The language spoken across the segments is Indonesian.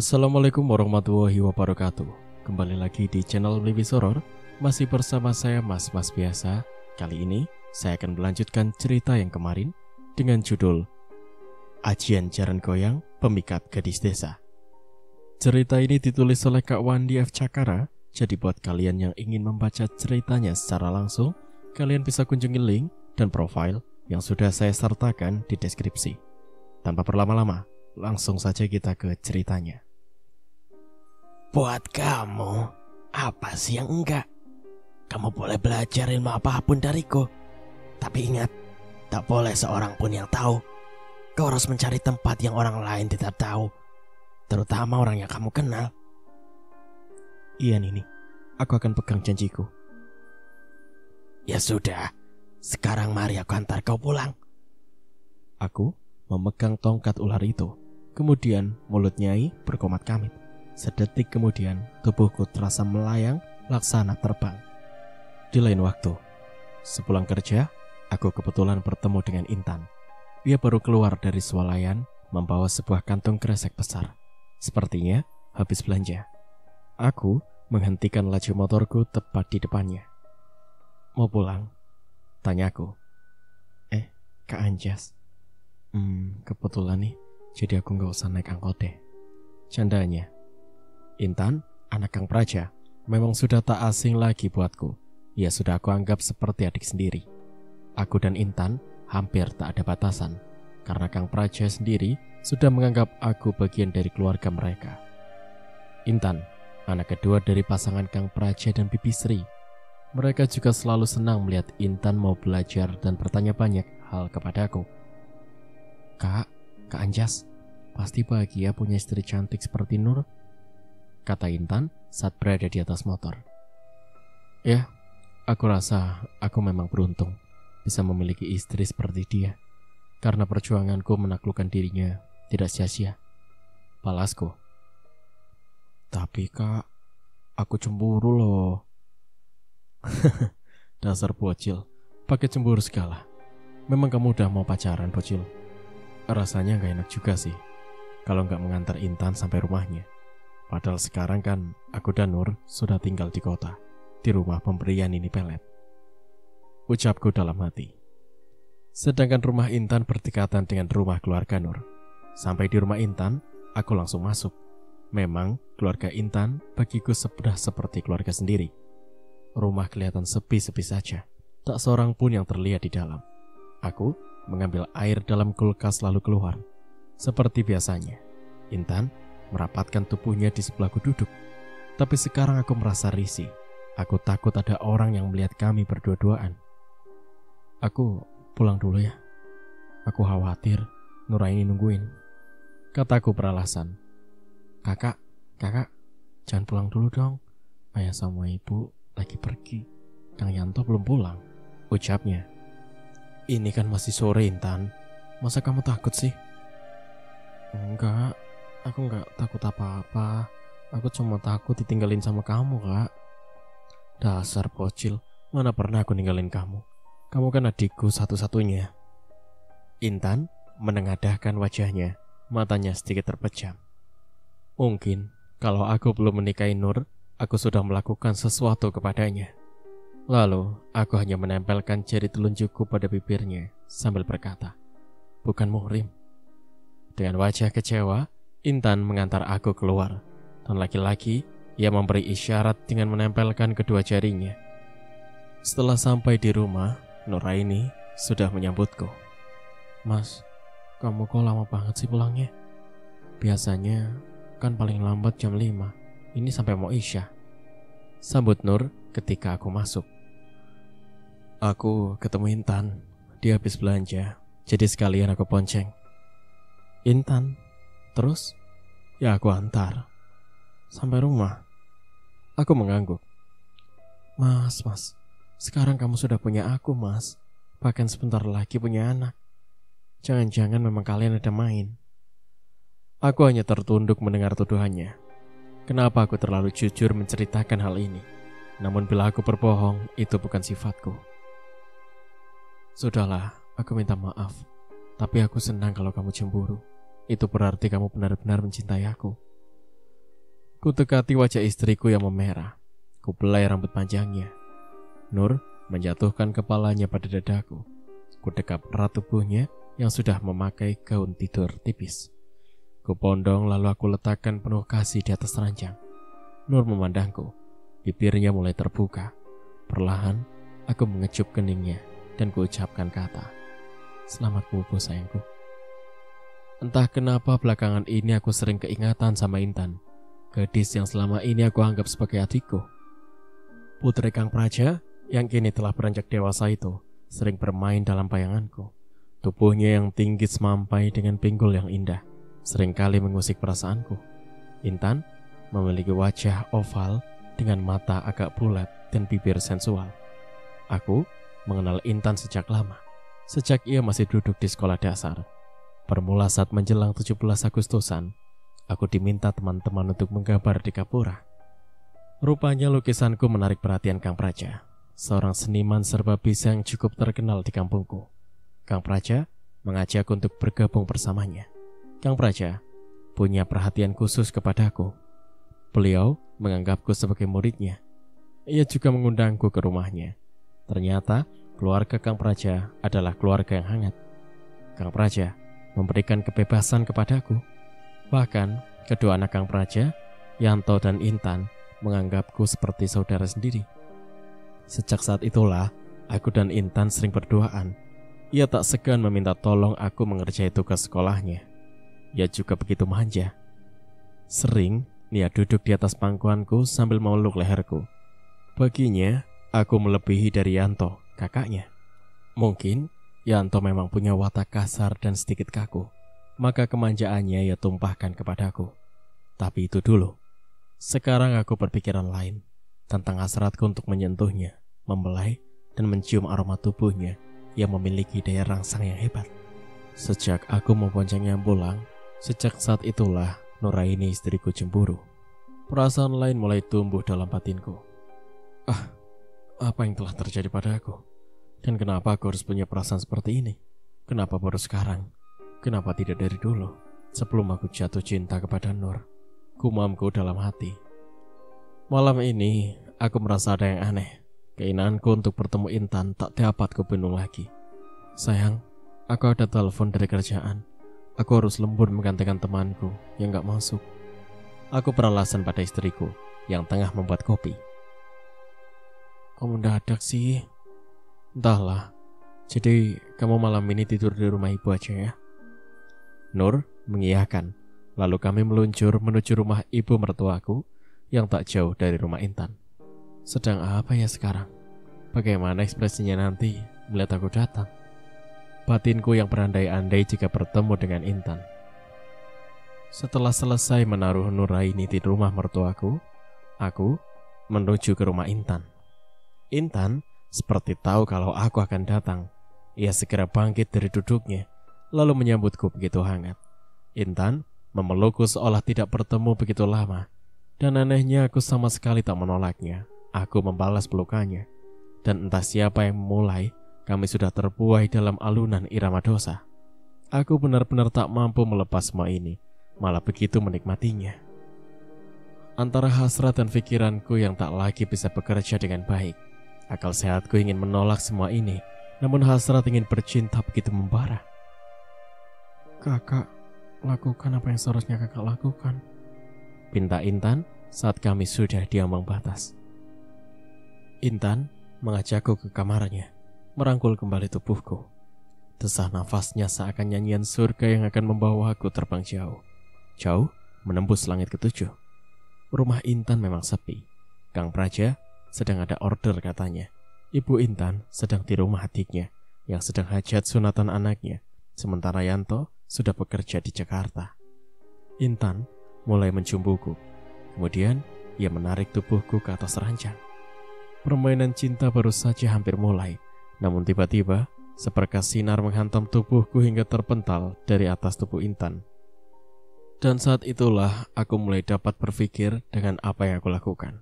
Assalamualaikum warahmatullahi wabarakatuh. Kembali lagi di channel Libis Horor. Masih bersama saya Mas biasa. Kali ini saya akan melanjutkan cerita yang kemarin dengan judul Ajian Jaran Goyang Pemikat Gadis Desa. Cerita ini ditulis oleh Kak Wandi F. Cakara. Jadi buat kalian yang ingin membaca ceritanya secara langsung, kalian bisa kunjungi link dan profil yang sudah saya sertakan di deskripsi. Tanpa berlama-lama, langsung saja kita ke ceritanya. Buat kamu, apa sih yang enggak? Kamu boleh belajar ilmu apapun dariku. Tapi ingat, tak boleh seorang pun yang tahu. Kau harus mencari tempat yang orang lain tidak tahu. Terutama orang yang kamu kenal. Iya Nini, aku akan pegang janjiku. Ya sudah, sekarang mari aku antar kau pulang. Aku memegang tongkat ular itu. Kemudian mulut Nyai berkomat-kamit. Sedetik kemudian tubuhku terasa melayang laksana terbang. Di lain waktu, sepulang kerja, aku kebetulan bertemu dengan Intan. Dia baru keluar dari swalayan membawa sebuah kantong kresek besar. Sepertinya habis belanja. Aku menghentikan laju motorku tepat di depannya. Mau pulang? Tanyaku. Kak Anjas. Kebetulan nih, jadi aku gak usah naik angkot deh. Candanya. Intan, anak Kang Praja, memang sudah tak asing lagi buatku. Ia sudah aku anggap seperti adik sendiri. Aku dan Intan hampir tak ada batasan, karena Kang Praja sendiri sudah menganggap aku bagian dari keluarga mereka. Intan, anak kedua dari pasangan Kang Praja dan Bibi Sri. Mereka juga selalu senang melihat Intan mau belajar dan bertanya banyak hal kepadaku. Kak Anjas, pasti bahagia punya istri cantik seperti Nur, kata Intan saat berada di atas motor. Ya, aku rasa aku memang beruntung bisa memiliki istri seperti dia, karena perjuanganku menaklukkan dirinya tidak sia-sia. Balasku. Tapi Kak, aku cemburu loh. Dasar bocil, pakai cemburu segala. Memang kamu udah mau pacaran, bocil? Rasanya gak enak juga sih kalau gak mengantar Intan sampai rumahnya. Padahal sekarang kan aku dan Nur sudah tinggal di kota, di rumah pemberian ini pelet. Ucapku dalam hati. Sedangkan rumah Intan berdekatan dengan rumah keluarga Nur. Sampai di rumah Intan, aku langsung masuk. Memang keluarga Intan bagiku sudah seperti keluarga sendiri. Rumah kelihatan sepi-sepi saja. Tak seorang pun yang terlihat di dalam. Aku mengambil air dalam kulkas lalu keluar. Seperti biasanya, Intan merapatkan tubuhnya di sebelahku duduk. Tapi sekarang aku merasa risih. Aku takut ada orang yang melihat kami berdua-duaan. Aku pulang dulu ya. Aku khawatir Nuraini nungguin, kataku beralasan. Kakak, jangan pulang dulu dong. Ayah sama ibu lagi pergi. Kang Yanto belum pulang, ucapnya. Ini kan masih sore, Intan. Masa kamu takut sih? Enggak, aku enggak takut apa-apa. Aku cuma takut ditinggalin sama kamu, Kak. Dasar bocil, mana pernah aku ninggalin kamu. Kamu kan adikku satu-satunya. Intan menengadahkan wajahnya, matanya sedikit terpejam. Mungkin kalau aku belum menikahi Nur, aku sudah melakukan sesuatu kepadanya. Lalu aku hanya menempelkan jari telunjukku pada bibirnya sambil berkata, bukan muhrim. Dengan wajah kecewa, Intan mengantar aku keluar, dan laki-laki ia memberi isyarat dengan menempelkan kedua jarinya. Setelah sampai di rumah, Nuraini sudah menyambutku. Mas, kamu kok lama banget sih pulangnya? Biasanya kan paling lambat jam 5, ini sampai mau isya, sambut Nur ketika aku masuk. Aku ketemu Intan, dia habis belanja, jadi sekalian aku ponceng. Intan, terus? Ya aku antar sampai rumah. Aku mengangguk. Mas, sekarang kamu sudah punya aku, Mas. Bahkan sebentar lagi punya anak. Jangan-jangan memang kalian ada main. Aku hanya tertunduk mendengar tuduhannya. Kenapa aku terlalu jujur menceritakan hal ini? Namun bila aku berbohong, itu bukan sifatku. Sudahlah, aku minta maaf. Tapi aku senang kalau kamu cemburu. Itu berarti kamu benar-benar mencintai aku. Ku dekati wajah istriku yang memerah. Ku belai rambut panjangnya. Nur menjatuhkan kepalanya pada dadaku. Ku dekap erat tubuhnya yang sudah memakai gaun tidur tipis. Ku pondong lalu aku letakkan penuh kasih di atas ranjang. Nur memandangku. Bibirnya mulai terbuka. Perlahan aku mengecup keningnya dan ku ucapkan kata, "Selamat bobo sayangku." Entah kenapa belakangan ini aku sering keingatan sama Intan, gadis yang selama ini aku anggap sebagai adikku. Putri Kang Praja yang kini telah beranjak dewasa itu sering bermain dalam bayanganku. Tubuhnya yang tinggi semampai dengan pinggul yang indah seringkali mengusik perasaanku. Intan memiliki wajah oval dengan mata agak bulat dan bibir sensual. Aku mengenal Intan sejak lama, sejak ia masih duduk di sekolah dasar. Bermula saat menjelang 17 Agustusan, aku diminta teman-teman untuk menggambar di Kapura. Rupanya lukisanku menarik perhatian Kang Praja, seorang seniman serba bisa yang cukup terkenal di kampungku. Kang Praja mengajak untuk bergabung bersamanya. Kang Praja punya perhatian khusus kepadaku. Beliau menganggapku sebagai muridnya. Ia juga mengundangku ke rumahnya. Ternyata keluarga Kang Praja adalah keluarga yang hangat. Kang Praja memberikan kebebasan kepadaku. Bahkan kedua anak Kang Praja, Yanto dan Intan, menganggapku seperti saudara sendiri. Sejak saat itulah aku dan Intan sering berduaan. Ia tak segan meminta tolong aku mengerjai tugas sekolahnya. Ia juga begitu manja. Sering ia duduk di atas pangkuanku sambil memeluk leherku. Baginya aku melebihi dari Yanto, kakaknya. Mungkin Yanto memang punya watak kasar dan sedikit kaku, maka kemanjaannya ia tumpahkan kepadaku. Tapi itu dulu. Sekarang aku berpikiran lain tentang hasratku untuk menyentuhnya, membelai, dan mencium aroma tubuhnya yang memiliki daya rangsang yang hebat. Sejak aku memboncengnya pulang, sejak saat itulah Nuraini istriku cemburu. Perasaan lain mulai tumbuh dalam batinku. Apa yang telah terjadi padaku? Dan kenapa aku harus punya perasaan seperti ini? Kenapa baru sekarang? Kenapa tidak dari dulu? Sebelum aku jatuh cinta kepada Nur, gumamku dalam hati. Malam ini, aku merasa ada yang aneh. Keinginanku untuk bertemu Intan tak dapat kubendung lagi. Sayang, aku ada telepon dari kerjaan. Aku harus lembur menggantikan temanku yang gak masuk. Aku beralasan pada istriku yang tengah membuat kopi. Kok mendadak sih? Entahlah, jadi kamu malam ini tidur di rumah ibu aja ya? Nur mengiyakan, lalu kami meluncur menuju rumah ibu mertuaku yang tak jauh dari rumah Intan. Sedang apa ya sekarang? Bagaimana ekspresinya nanti melihat aku datang? Batinku yang berandai-andai jika bertemu dengan Intan. Setelah selesai menaruh Nuraini di rumah mertuaku, aku menuju ke rumah Intan. Intan seperti tahu kalau aku akan datang. Ia segera bangkit dari duduknya, lalu menyambutku begitu hangat. Intan memelukku seolah tidak bertemu begitu lama. Dan anehnya aku sama sekali tak menolaknya. Aku membalas pelukannya. Dan entah siapa yang memulai, kami sudah terbuai dalam alunan irama dosa. Aku benar-benar tak mampu melepas semua ini, malah begitu menikmatinya. Antara hasrat dan pikiranku yang tak lagi bisa bekerja dengan baik. Akal sehatku ingin menolak semua ini, namun hasrat ingin bercinta begitu membara. Kakak, lakukan apa yang seharusnya kakak lakukan, pinta Intan saat kami sudah di ambang batas. Intan mengajakku ke kamarnya, merangkul kembali tubuhku. Desah nafasnya seakan nyanyian surga yang akan membawa aku terbang jauh. Jauh menembus langit ketujuh. Rumah Intan memang sepi. Kang Praja sedang ada order katanya. Ibu Intan sedang di rumah adiknya yang sedang hajat sunatan anaknya, sementara Yanto sudah bekerja di Jakarta. Intan mulai mencumbuku. Kemudian ia menarik tubuhku ke atas ranjang. Permainan cinta baru saja hampir mulai, namun tiba-tiba seperkas sinar menghantam tubuhku hingga terpental dari atas tubuh Intan. Dan saat itulah aku mulai dapat berpikir dengan apa yang aku lakukan.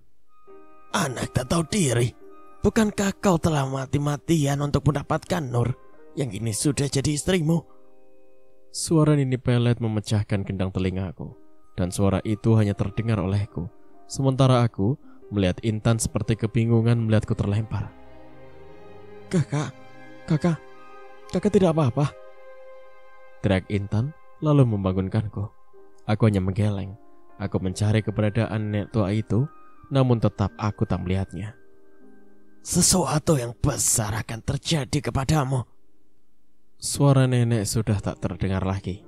Anak tak tahu diri, bukankah kau telah mati-matian untuk mendapatkan Nur yang ini sudah jadi istrimu? Suara Nini Pelet memecahkan gendang telingaku, dan suara itu hanya terdengar olehku. Sementara aku melihat Intan seperti kebingungan melihatku terlempar. Kakak tidak apa-apa. Teriak Intan lalu membangunkanku. Aku hanya menggeleng. Aku mencari keberadaan nenek tua itu, namun tetap aku tak melihatnya. Sesuatu yang besar akan terjadi kepadamu. Suara nenek sudah tak terdengar lagi.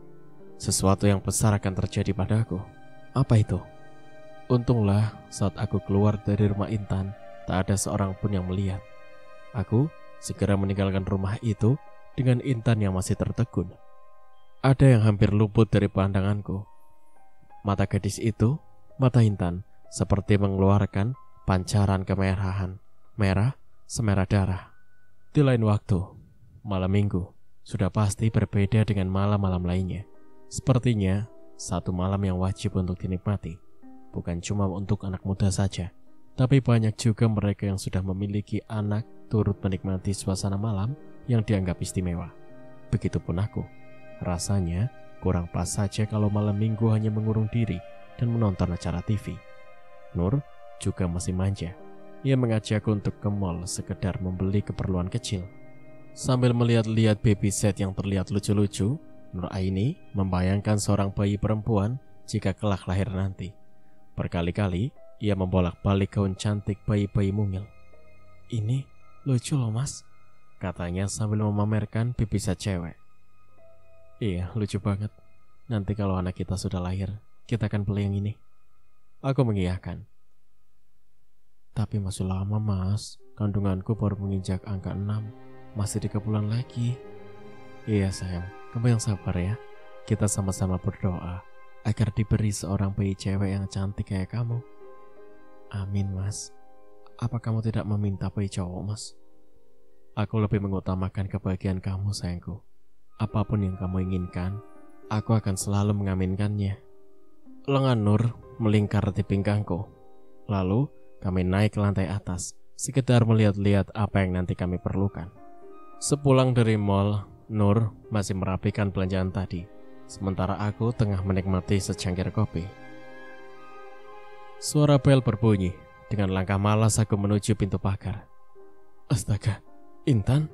Sesuatu yang besar akan terjadi padaku. Apa itu? Untunglah saat aku keluar dari rumah Intan, tak ada seorang pun yang melihat. Aku segera meninggalkan rumah itu dengan Intan yang masih tertegun. Ada yang hampir luput dari pandanganku. Mata gadis itu, mata Intan, seperti mengeluarkan pancaran kemerahan, merah semerah darah. Di lain waktu, malam minggu, sudah pasti berbeda dengan malam-malam lainnya. Sepertinya satu malam yang wajib untuk dinikmati. Bukan cuma untuk anak muda saja, tapi banyak juga mereka yang sudah memiliki anak turut menikmati suasana malam yang dianggap istimewa. Begitupun aku. Rasanya kurang pas saja kalau malam minggu hanya mengurung diri dan menonton acara TV. Nur juga masih manja. Ia mengajakku untuk ke mall sekedar membeli keperluan kecil. Sambil melihat-lihat baby set yang terlihat lucu-lucu, Nur Aini membayangkan seorang bayi perempuan jika kelak lahir nanti. Berkali-kali ia membolak-balik gaun cantik bayi-bayi mungil. Ini lucu loh mas, katanya sambil memamerkan baby set cewek. Iya, lucu banget. Nanti kalau anak kita sudah lahir, kita akan beli yang ini. Aku mengiyakan. Tapi masih lama mas, kandunganku baru menginjak angka 6. Masih 3 bulan lagi. Iya sayang, kamu yang sabar ya. Kita sama-sama berdoa agar diberi seorang bayi cewek yang cantik kayak kamu. Amin mas. Apa kamu tidak meminta bayi cowok mas? Aku lebih mengutamakan kebahagiaan kamu sayangku. Apapun yang kamu inginkan, aku akan selalu mengaminkannya. Lengan Nur melingkar di pinggangku. Lalu kami naik ke lantai atas, sekedar melihat-lihat apa yang nanti kami perlukan. Sepulang dari mall, Nur masih merapikan belanjaan tadi, sementara aku tengah menikmati secangkir kopi. Suara bel berbunyi. Dengan langkah malas aku menuju pintu pagar. Astaga, Intan?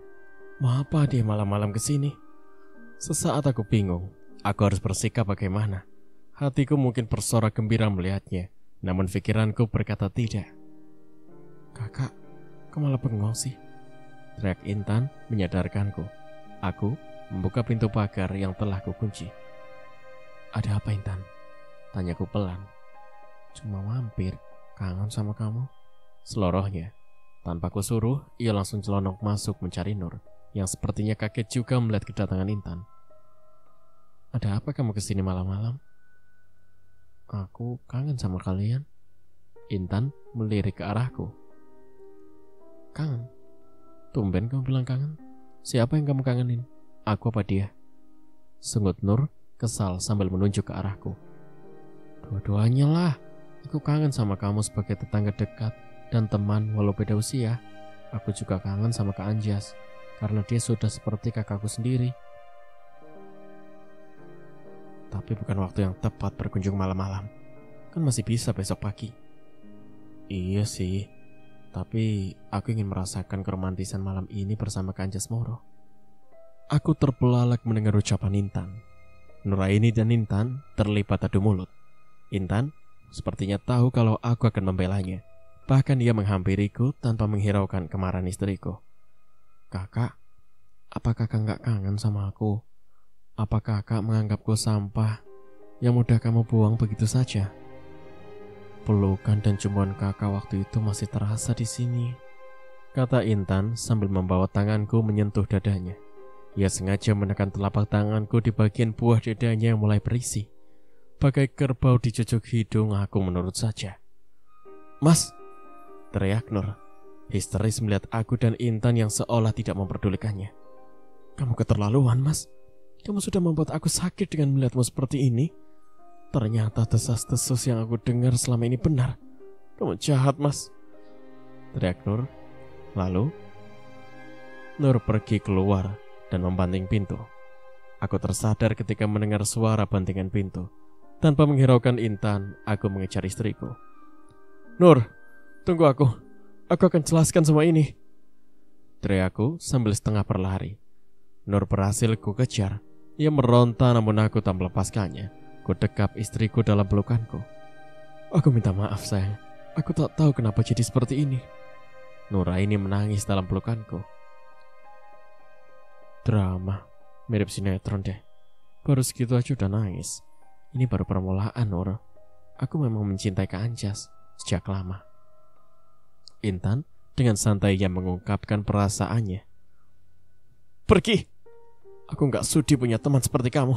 Mau apa dia malam-malam kesini? Sesaat aku bingung. Aku harus bersikap bagaimana. Hatiku mungkin bersorak gembira melihatnya, namun pikiranku berkata tidak. Kakak, kok malah bengong sih? Teriak Intan menyadarkanku. Aku membuka pintu pagar yang telah kukunci. Ada apa Intan? Tanyaku pelan. Cuma mampir, kangen sama kamu. Selorohnya. Tanpa kusuruh, ia langsung celonok masuk mencari Nur, yang sepertinya kaget juga melihat kedatangan Intan. Ada apa kamu kesini malam-malam? Aku kangen sama kalian. Intan melirik ke arahku. Kangen? Tumben kamu bilang kangen. Siapa yang kamu kangenin? Aku apa dia? Sungut Nur kesal sambil menunjuk ke arahku. Dua-duanya lah. Aku kangen sama kamu sebagai tetangga dekat dan teman walau beda usia. Aku juga kangen sama Kak Anjas, karena dia sudah seperti kakakku sendiri. Tapi bukan waktu yang tepat berkunjung malam-malam. Kan masih bisa besok pagi. Iya sih, tapi aku ingin merasakan keromantisan malam ini bersama Kak Anjas Moro. Aku terbelalak mendengar ucapan Intan. Nuraini dan Intan terlibat adu mulut. Intan sepertinya tahu kalau aku akan membelanya. Bahkan ia menghampiriku tanpa menghiraukan kemarahan istriku. Kakak, apa kakak gak kangen sama aku? Apa kakak menganggapku sampah yang mudah kamu buang begitu saja? Pelukan dan cumbuan kakak waktu itu masih terasa di sini, kata Intan sambil membawa tanganku menyentuh dadanya. Ia sengaja menekan telapak tanganku di bagian buah dadanya yang mulai berisi. Bagai kerbau dicucuk hidung, aku menurut saja. Mas, teriak Nur, histeris melihat aku dan Intan yang seolah tidak memperdulikannya. Kamu keterlaluan, Mas. Kamu sudah membuat aku sakit dengan melihatmu seperti ini. Ternyata desas-desus yang aku dengar selama ini benar. Kamu jahat, Mas, teriak Nur. Lalu Nur pergi keluar dan membanting pintu. Aku tersadar ketika mendengar suara bantingan pintu. Tanpa menghiraukan Intan, aku mengejar istriku. "Nur, tunggu aku. Aku akan jelaskan semua ini," teriakku sambil setengah berlari. Nur berhasil ku kejar. Ia meronta namun aku tak melepaskannya. Ku dekap istriku dalam pelukanku. "Aku minta maaf sayang. Aku tak tahu kenapa jadi seperti ini." Nuraini menangis dalam pelukanku. Drama, mirip sinetron deh. Baru segitu aja udah nangis. Ini baru permulaan, Nur. Aku memang mencintai Kak Anjas sejak lama. Intan dengan santainya mengungkapkan perasaannya. "Pergi! Aku gak sudi punya teman seperti kamu.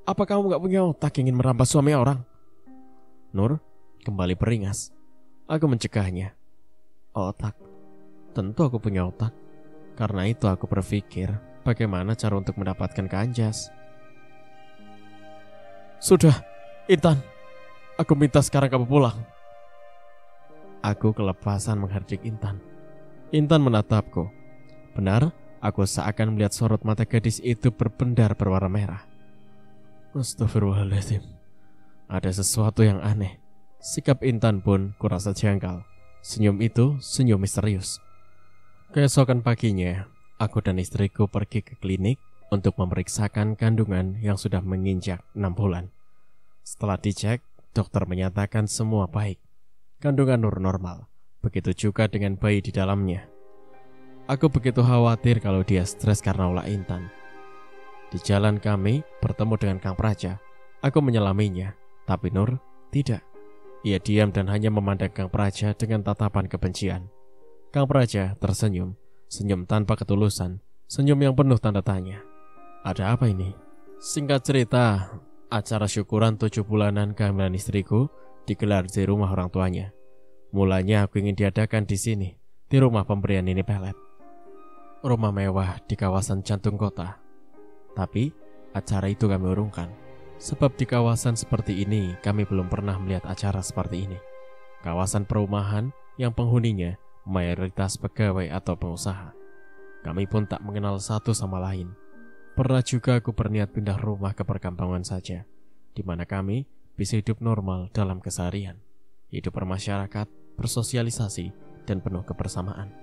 Apa kamu gak punya otak ingin merampas suami orang?" Nur kembali beringas. Aku mencegahnya. "Otak? Tentu aku punya otak. Karena itu aku berpikir bagaimana cara untuk mendapatkan Kak Anjas." "Sudah, Intan. Aku minta sekarang kamu pulang." Aku kelepasan menghardik Intan. Intan menatapku. Benar, aku seakan melihat sorot mata gadis itu berpendar berwarna merah. Astagfirullahaladzim. Ada sesuatu yang aneh. Sikap Intan pun kurasa janggal. Senyum itu senyum misterius. Keesokan paginya, aku dan istriku pergi ke klinik untuk memeriksakan kandungan yang sudah menginjak 6 bulan. Setelah dicek, dokter menyatakan semua baik. Kandungan Nur normal, begitu juga dengan bayi di dalamnya. Aku begitu khawatir kalau dia stres karena ulah Intan. Di jalan kami bertemu dengan Kang Praja. Aku menyelaminya, tapi Nur tidak. Ia diam dan hanya memandang Kang Praja dengan tatapan kebencian. Kang Praja tersenyum, senyum tanpa ketulusan, senyum yang penuh tanda tanya. Ada apa ini? Singkat cerita, acara syukuran 7 bulanan kehamilan istriku digelar di rumah orang tuanya. Mulanya aku ingin diadakan di sini, di rumah pemberian ini pelet. Rumah mewah di kawasan jantung kota. Tapi acara itu kami urungkan, sebab di kawasan seperti ini kami belum pernah melihat acara seperti ini. Kawasan perumahan yang penghuninya mayoritas pegawai atau pengusaha. Kami pun tak mengenal satu sama lain. Pernah juga aku berniat pindah rumah ke perkampungan saja, di mana kami bisa hidup normal dalam keseharian, hidup bermasyarakat, bersosialisasi, dan penuh kebersamaan.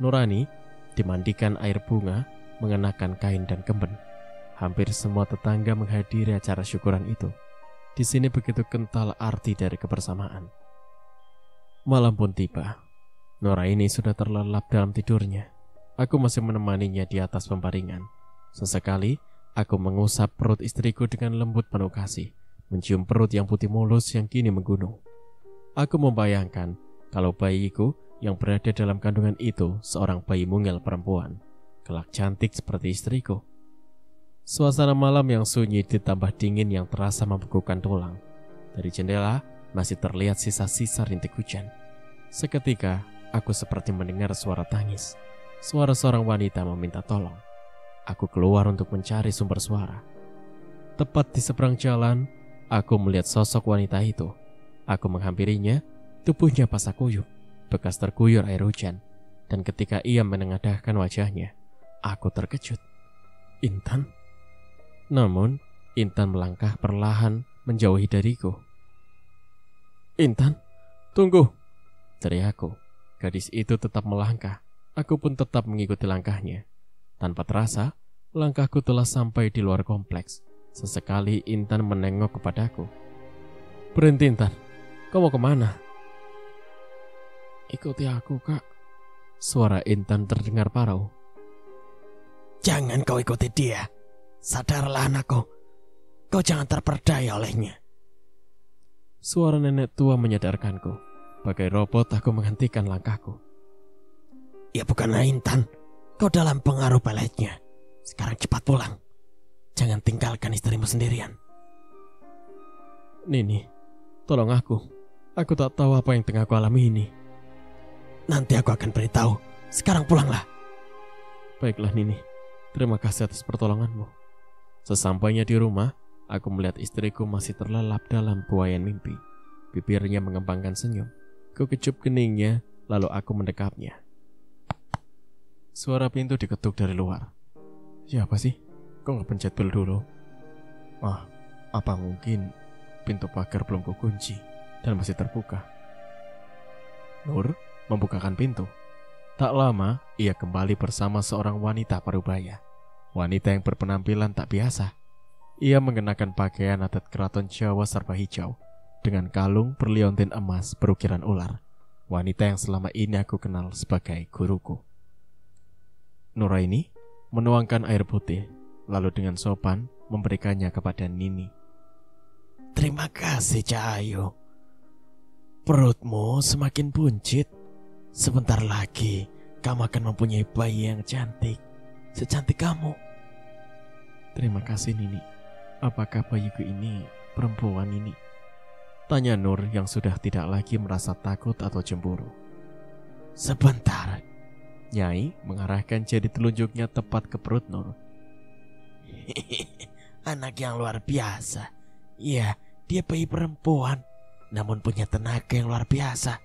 Nurani dimandikan air bunga, mengenakan kain dan kemben. Hampir semua tetangga menghadiri acara syukuran itu. Di sini begitu kental arti dari kebersamaan. Malam pun tiba. Nuraini sudah terlelap dalam tidurnya. Aku masih menemaninya di atas pembaringan. Sesekali, aku mengusap perut istriku dengan lembut penuh kasih, mencium perut yang putih mulus yang kini menggunung. Aku membayangkan kalau bayiku yang berada dalam kandungan itu seorang bayi mungil perempuan, kelak cantik seperti istriku. Suasana malam yang sunyi ditambah dingin yang terasa membekukan tulang. Dari jendela masih terlihat sisa-sisa rintik hujan. Seketika, aku seperti mendengar suara tangis. Suara seorang wanita meminta tolong. Aku keluar untuk mencari sumber suara. Tepat di seberang jalan, aku melihat sosok wanita itu. Aku menghampirinya, tubuhnya basah kuyup, bekas terguyur air hujan. Dan ketika ia menengadahkan wajahnya, aku terkejut. Intan? Namun, Intan melangkah perlahan menjauhi dariku. "Intan, tunggu!" teriakku. Gadis itu tetap melangkah. Aku pun tetap mengikuti langkahnya. Tanpa terasa, langkahku telah sampai di luar kompleks. Sesekali Intan menengok kepadaku. "Berhenti, Intan. Kau mau kemana?" "Ikuti aku, Kak." Suara Intan terdengar parau. "Jangan kau ikuti dia. Sadarlah anakku. Kau jangan terperdaya olehnya." Suara nenek tua menyadarkanku. Bagai robot aku menghentikan langkahku. "Ya bukanlah Intan. Kau dalam pengaruh peletnya. Sekarang cepat pulang. Jangan tinggalkan istrimu sendirian." "Nini, tolong aku. Aku tak tahu apa yang tengah aku alami ini." "Nanti aku akan beritahu. Sekarang pulanglah." "Baiklah Nini. Terima kasih atas pertolonganmu." Sesampainya di rumah, aku melihat istriku masih terlelap dalam buaian mimpi. Bibirnya mengembangkan senyum. Ku kecup keningnya, lalu aku mendekapnya. Suara pintu diketuk dari luar. "Siapa sih? Kok gak pencet bel dulu?" "Ah, apa mungkin pintu pagar belum kukunci dan masih terbuka. Nur membukakan pintu. Tak lama, ia kembali bersama seorang wanita parubaya. Wanita yang berpenampilan tak biasa. Ia mengenakan pakaian adat keraton Jawa serba hijau, dengan kalung berliontin emas berukiran ular. Wanita yang selama ini aku kenal sebagai guruku. Nuraini menuangkan air putih, lalu dengan sopan memberikannya kepada Nini. Terima kasih, Cahayu. Perutmu semakin buncit. Sebentar lagi kamu akan mempunyai bayi yang cantik, secantik kamu. Terima kasih, Nini. Apakah bayiku ini perempuan ini? Tanya Nur yang sudah tidak lagi merasa takut atau cemburu. Sebentar. Nyai mengarahkan jari telunjuknya tepat ke perut Nur. Anak yang luar biasa. Iya, dia bayi perempuan, namun punya tenaga yang luar biasa.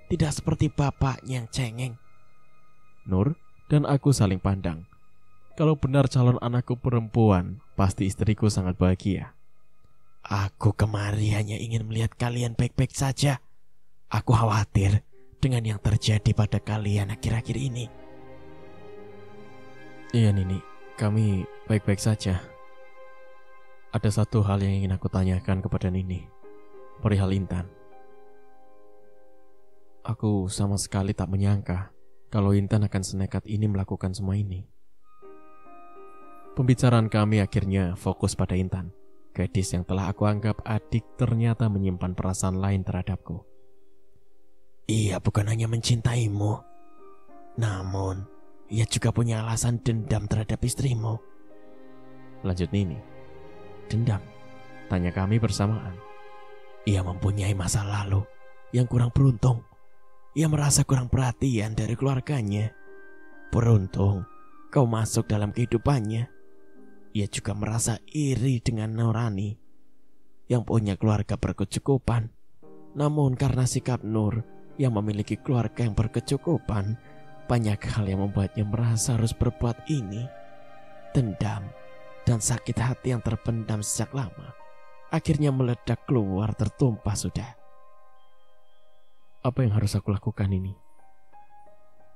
Tidak seperti bapaknya yang cengeng. Nur dan aku saling pandang. Kalau benar calon anakku perempuan, pasti istriku sangat bahagia. Aku kemari hanya ingin melihat kalian baik-baik saja. Aku khawatir dengan yang terjadi pada kalian akhir-akhir ini. Iya, Nini, kami baik-baik saja. Ada satu hal yang ingin aku tanyakan kepada Nini, perihal Intan. Aku sama sekali tak menyangka kalau Intan akan senekat ini melakukan semua ini. Pembicaraan kami akhirnya fokus pada Intan. Gadis yang telah aku anggap adik ternyata menyimpan perasaan lain terhadapku. Ia bukan hanya mencintaimu, namun ia juga punya alasan dendam terhadap istrimu. Lanjut Nini. Dendam? Tanya kami bersamaan. Ia mempunyai masa lalu yang kurang beruntung. Ia merasa kurang perhatian dari keluarganya. Beruntung kau masuk dalam kehidupannya. Ia juga merasa iri dengan Nurani yang punya keluarga berkecukupan. Namun karena sikap Nur yang memiliki keluarga yang berkecukupan, banyak hal yang membuatnya merasa harus berbuat ini. Dendam dan sakit hati yang terpendam sejak lama akhirnya meledak keluar, tertumpah sudah. Apa yang harus aku lakukan ini?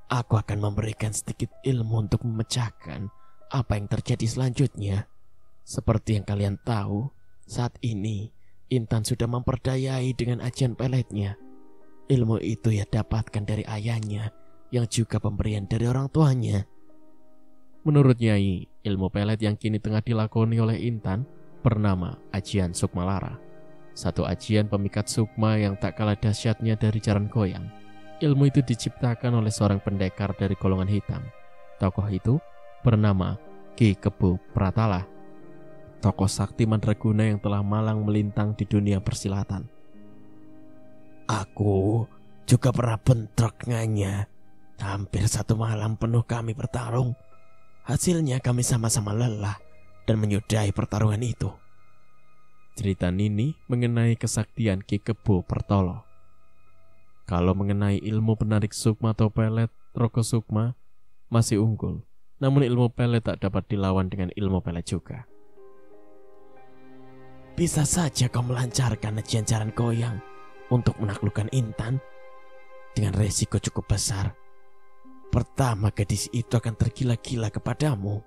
Aku akan memberikan sedikit ilmu untuk memecahkan apa yang terjadi selanjutnya. Seperti yang kalian tahu, saat ini Intan sudah memperdayai dengan ajian peletnya. Ilmu itu ia dapatkan dari ayahnya, yang juga pemberian dari orang tuanya. Menurut Nyai, ilmu pelet yang kini tengah dilakoni oleh Intan bernama Ajian Sukmalara. Satu ajian pemikat sukma yang tak kalah dahsyatnya dari jaran goyang. Ilmu itu diciptakan oleh seorang pendekar dari golongan hitam. Tokoh itu bernama Ki Kebu Pratala, tokoh sakti mandraguna yang telah malang melintang di dunia persilatan. Aku juga pernah bentrok dengannya. Hampir 1 malam penuh kami bertarung. Hasilnya kami sama-sama lelah dan menyudahi pertarungan itu. Cerita Nini mengenai kesaktian Ki Kebu Pertolo. Kalau mengenai ilmu penarik sukma atau pelet, Roko Sukma masih unggul. Namun ilmu pelet tak dapat dilawan dengan ilmu pelet juga. Bisa saja kau melancarkan ajian jaran goyang untuk menaklukkan Intan dengan resiko cukup besar. Pertama, gadis itu akan tergila-gila kepadamu,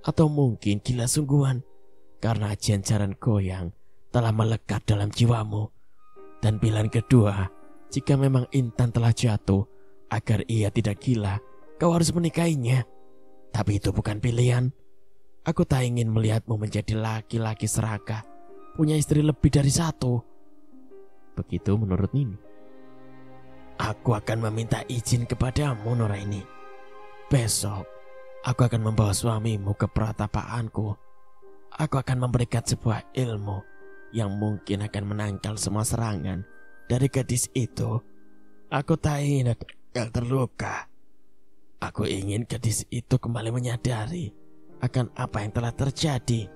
atau mungkin gila sungguhan karena ajian jaran goyang telah melekat dalam jiwamu. Dan pilihan kedua, jika memang Intan telah jatuh, agar ia tidak gila, kau harus menikahinya. Tapi itu bukan pilihan. Aku tak ingin melihatmu menjadi laki-laki serakah, punya istri lebih dari 1. Begitu menurut Nini. Aku akan meminta izin kepadamu, Nuraini. Besok, aku akan membawa suamimu ke peratapaanku. Aku akan memberikan sebuah ilmu yang mungkin akan menangkal semua serangan dari gadis itu. Aku tak ingin ada yang terluka. Aku ingin gadis itu kembali menyadari akan apa yang telah terjadi.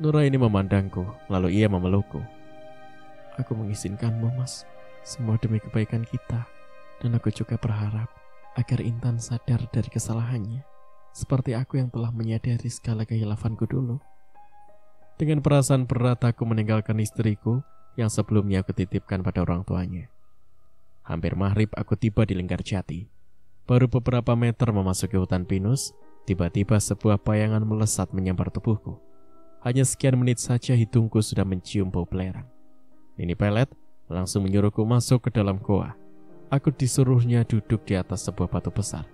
Nuraini memandangku, lalu ia memelukku. Aku mengizinkanmu, Mas. Semua demi kebaikan kita. Dan aku juga berharap agar Intan sadar dari kesalahannya, seperti aku yang telah menyadari segala kehilafanku dulu. Dengan perasaan berat aku meninggalkan istriku yang sebelumnya aku titipkan pada orang tuanya. Hampir maghrib aku tiba di Linggarjati. Baru beberapa meter memasuki hutan pinus, tiba-tiba sebuah bayangan melesat menyambar tubuhku. Hanya sekian menit saja hidungku sudah mencium bau belerang. Nini Pelet langsung menyuruhku masuk ke dalam goa. Aku disuruhnya duduk di atas sebuah batu besar.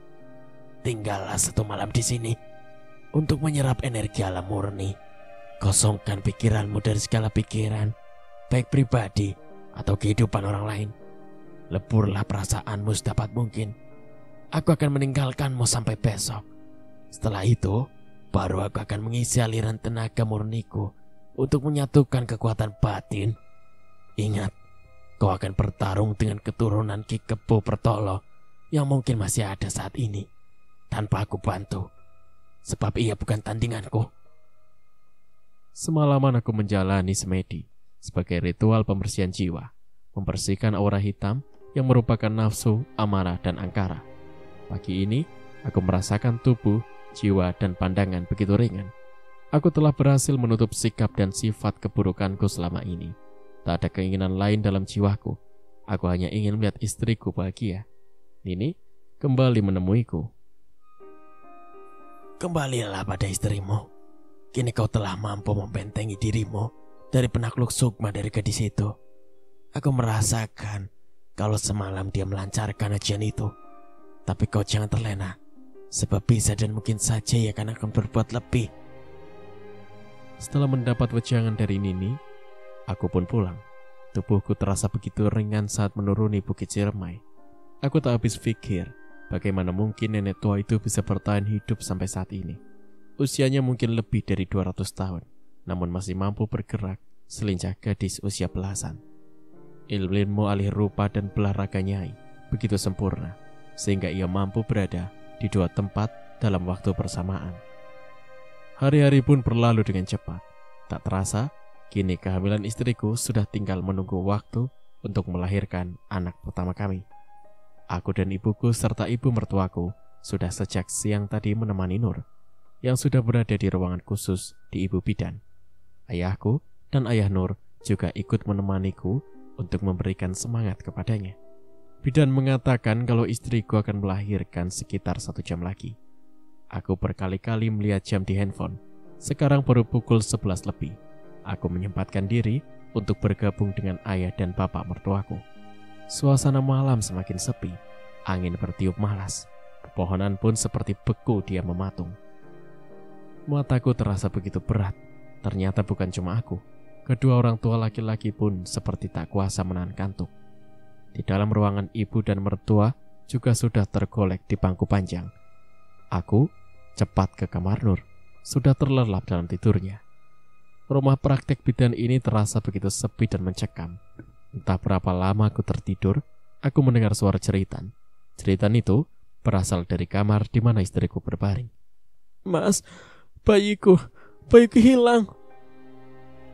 Tinggallah 1 malam di sini untuk menyerap energi alam murni. Kosongkan pikiranmu dari segala pikiran, baik pribadi atau kehidupan orang lain. Leburlah perasaanmu sedapat mungkin. Aku akan meninggalkanmu sampai besok. Setelah itu, baru aku akan mengisi aliran tenaga murniku untuk menyatukan kekuatan batin. Ingat, kau akan bertarung dengan keturunan Ki Kebo Pertolo yang mungkin masih ada saat ini tanpa aku bantu, sebab ia bukan tandinganku. Semalaman aku menjalani semedi sebagai ritual pembersihan jiwa, membersihkan aura hitam yang merupakan nafsu, amarah, dan angkara. Pagi ini, aku merasakan tubuh, jiwa, dan pandangan begitu ringan. Aku telah berhasil menutup sikap dan sifat keburukanku selama ini. Tak ada keinginan lain dalam jiwaku. Aku hanya ingin melihat istriku bahagia. Nini kembali menemuiku. Kembalilah pada istrimu. Kini kau telah mampu membentengi dirimu dari penakluk sukma dari gadis itu. Aku merasakan kalau semalam dia melancarkan ajian itu. Tapi kau jangan terlena, sebab bisa dan mungkin saja ia akan berbuat lebih. Setelah mendapat wejangan dari Nini, aku pun pulang. Tubuhku terasa begitu ringan saat menuruni Bukit Ciremai. Aku tak habis pikir bagaimana mungkin nenek tua itu bisa bertahan hidup sampai saat ini. Usianya mungkin lebih dari 200 tahun, namun masih mampu bergerak selincah gadis usia belasan. Ilmu alih rupa dan belah raga Nyai begitu sempurna, sehingga ia mampu berada di 2 tempat dalam waktu bersamaan. Hari-hari pun berlalu dengan cepat. Tak terasa, kini kehamilan istriku sudah tinggal menunggu waktu untuk melahirkan anak pertama kami. Aku dan ibuku serta ibu mertuaku sudah sejak siang tadi menemani Nur, yang sudah berada di ruangan khusus di ibu bidan. Ayahku dan ayah Nur juga ikut menemaniku untuk memberikan semangat kepadanya. Bidan mengatakan kalau istriku akan melahirkan sekitar 1 jam lagi. Aku berkali-kali melihat jam di handphone. Sekarang baru pukul 11 lebih. Aku menyempatkan diri untuk bergabung dengan ayah dan bapak mertuaku. Suasana malam semakin sepi. Angin bertiup malas. Pepohonan pun seperti beku dia mematung. Mataku terasa begitu berat. Ternyata bukan cuma aku. Kedua orang tua laki-laki pun seperti tak kuasa menahan kantuk. Di dalam ruangan ibu dan mertua juga sudah tergolek di bangku panjang. Aku cepat ke kamar Nur. Sudah terlelap dalam tidurnya. Rumah praktek bidan ini terasa begitu sepi dan mencekam. Entah berapa lama aku tertidur, aku mendengar suara jeritan. Jeritan itu berasal dari kamar di mana istriku berbaring. "Mas, bayiku hilang."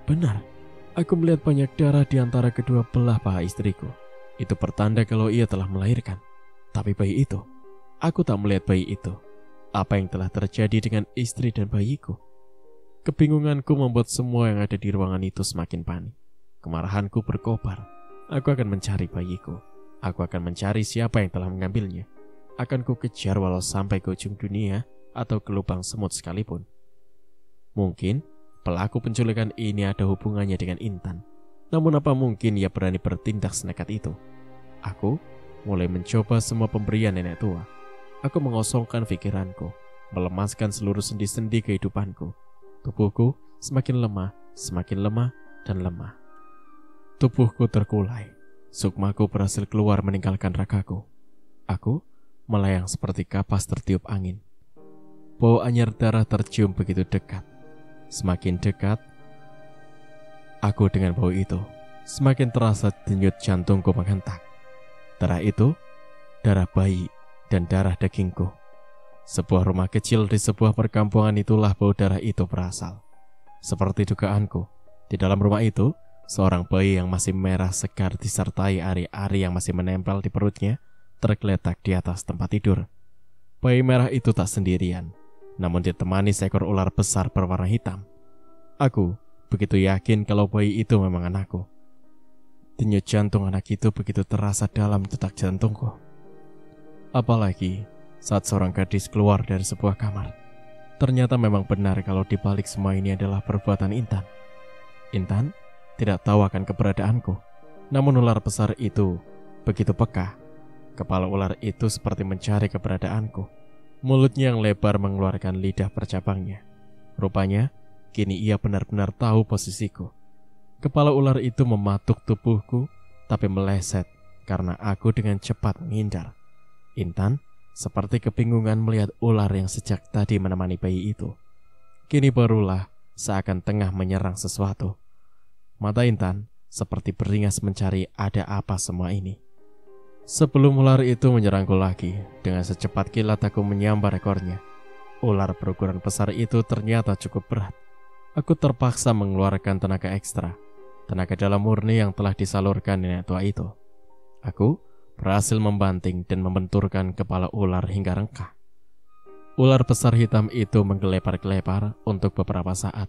Benar, aku melihat banyak darah di antara kedua belah paha istriku. Itu pertanda kalau ia telah melahirkan. Tapi bayi itu, aku tak melihat bayi itu. Apa yang telah terjadi dengan istri dan bayiku? Kebingunganku membuat semua yang ada di ruangan itu semakin panik. Kemarahanku berkobar. Aku akan mencari bayiku. Aku akan mencari siapa yang telah mengambilnya. Akan ku kejar walau sampai ke ujung dunia atau ke lubang semut sekalipun. Mungkin pelaku penculikan ini ada hubungannya dengan Intan. Namun apa mungkin ia berani bertindak senekat itu? Aku mulai mencoba semua pemberian nenek tua. Aku mengosongkan pikiranku, melemaskan seluruh sendi-sendi kehidupanku. Tubuhku semakin lemah, dan lemah. Tubuhku terkulai. Sukmaku berhasil keluar meninggalkan ragaku. Aku melayang seperti kapas tertiup angin. Bau anyar darah tercium begitu dekat. Semakin dekat, aku dengan bau itu, semakin terasa denyut jantungku menghentak. Darah itu, darah bayi dan darah dagingku. Sebuah rumah kecil di sebuah perkampungan itulah bau darah itu berasal. Seperti dugaanku, di dalam rumah itu, seorang bayi yang masih merah segar disertai ari-ari yang masih menempel di perutnya, tergeletak di atas tempat tidur. Bayi merah itu tak sendirian, namun ditemani seekor ular besar berwarna hitam. Aku begitu yakin kalau bayi itu memang anakku. Denyut jantung anak itu begitu terasa dalam detak jantungku. Apalagi saat seorang gadis keluar dari sebuah kamar. Ternyata memang benar kalau di balik semua ini adalah perbuatan Intan. Intan tidak tahu akan keberadaanku. Namun ular besar itu begitu peka. Kepala ular itu seperti mencari keberadaanku. Mulutnya yang lebar mengeluarkan lidah percabangnya. Rupanya, kini ia benar-benar tahu posisiku. Kepala ular itu mematuk tubuhku, tapi meleset karena aku dengan cepat menghindar. Intan seperti kebingungan melihat ular yang sejak tadi menemani bayi itu. Kini barulah seakan tengah menyerang sesuatu. Mata Intan seperti beringas mencari ada apa semua ini. Sebelum ular itu menyerangku lagi, dengan secepat kilat aku menyambar ekornya. Ular berukuran besar itu ternyata cukup berat. Aku terpaksa mengeluarkan tenaga ekstra, tenaga dalam murni yang telah disalurkan nenek tua itu. Aku berhasil membanting dan membenturkan kepala ular hingga rengkah. Ular besar hitam itu menggelepar-gelepar untuk beberapa saat,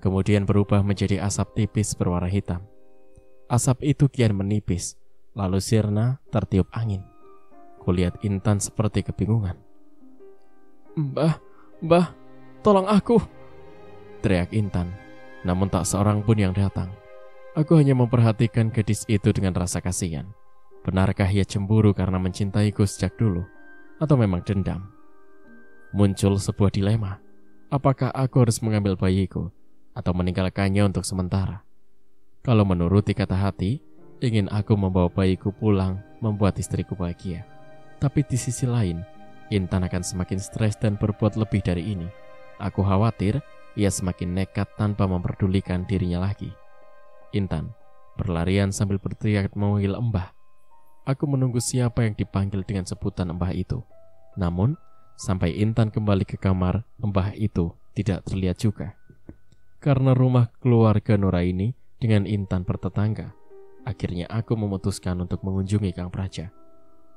kemudian berubah menjadi asap tipis berwarna hitam. Asap itu kian menipis, lalu sirna tertiup angin. Kulihat Intan seperti kebingungan. Mbah, tolong aku!" teriak Intan. Namun tak seorang pun yang datang. Aku hanya memperhatikan gadis itu dengan rasa kasihan. Benarkah ia cemburu karena mencintaiku sejak dulu? Atau memang dendam? Muncul sebuah dilema. Apakah aku harus mengambil bayiku atau meninggalkannya untuk sementara? Kalau menuruti kata hati, ingin aku membawa bayiku pulang membuat istriku bahagia. Tapi di sisi lain, Intan akan semakin stres dan berbuat lebih dari ini. Aku khawatir ia semakin nekat tanpa memperdulikan dirinya lagi. Intan berlarian sambil berteriak memanggil Embah. Aku menunggu siapa yang dipanggil dengan sebutan Embah itu. Namun, sampai Intan kembali ke kamar, Embah itu tidak terlihat juga. Karena rumah keluarga Nuraini dengan Intan bertetangga, akhirnya aku memutuskan untuk mengunjungi Kang Praja.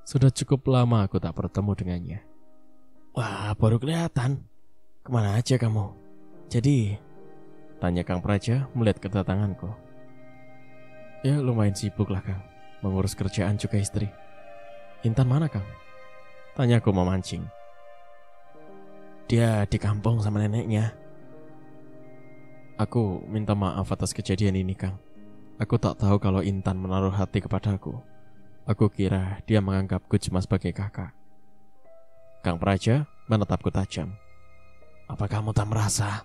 Sudah cukup lama aku tak bertemu dengannya. "Wah, baru kelihatan. Kemana aja kamu? Jadi," tanya Kang Praja melihat kedatanganku. "Ya lumayan sibuk lah Kang, mengurus kerjaan juga istri." "Intan mana Kang?" tanyaku memancing. "Dia di kampung sama neneknya." Aku minta maaf atas kejadian ini Kang. Aku tak tahu kalau Intan menaruh hati kepadaku. Aku kira dia menganggapku cuma sebagai kakak. Kang Praja menatapku tajam. "Apa kamu tak merasa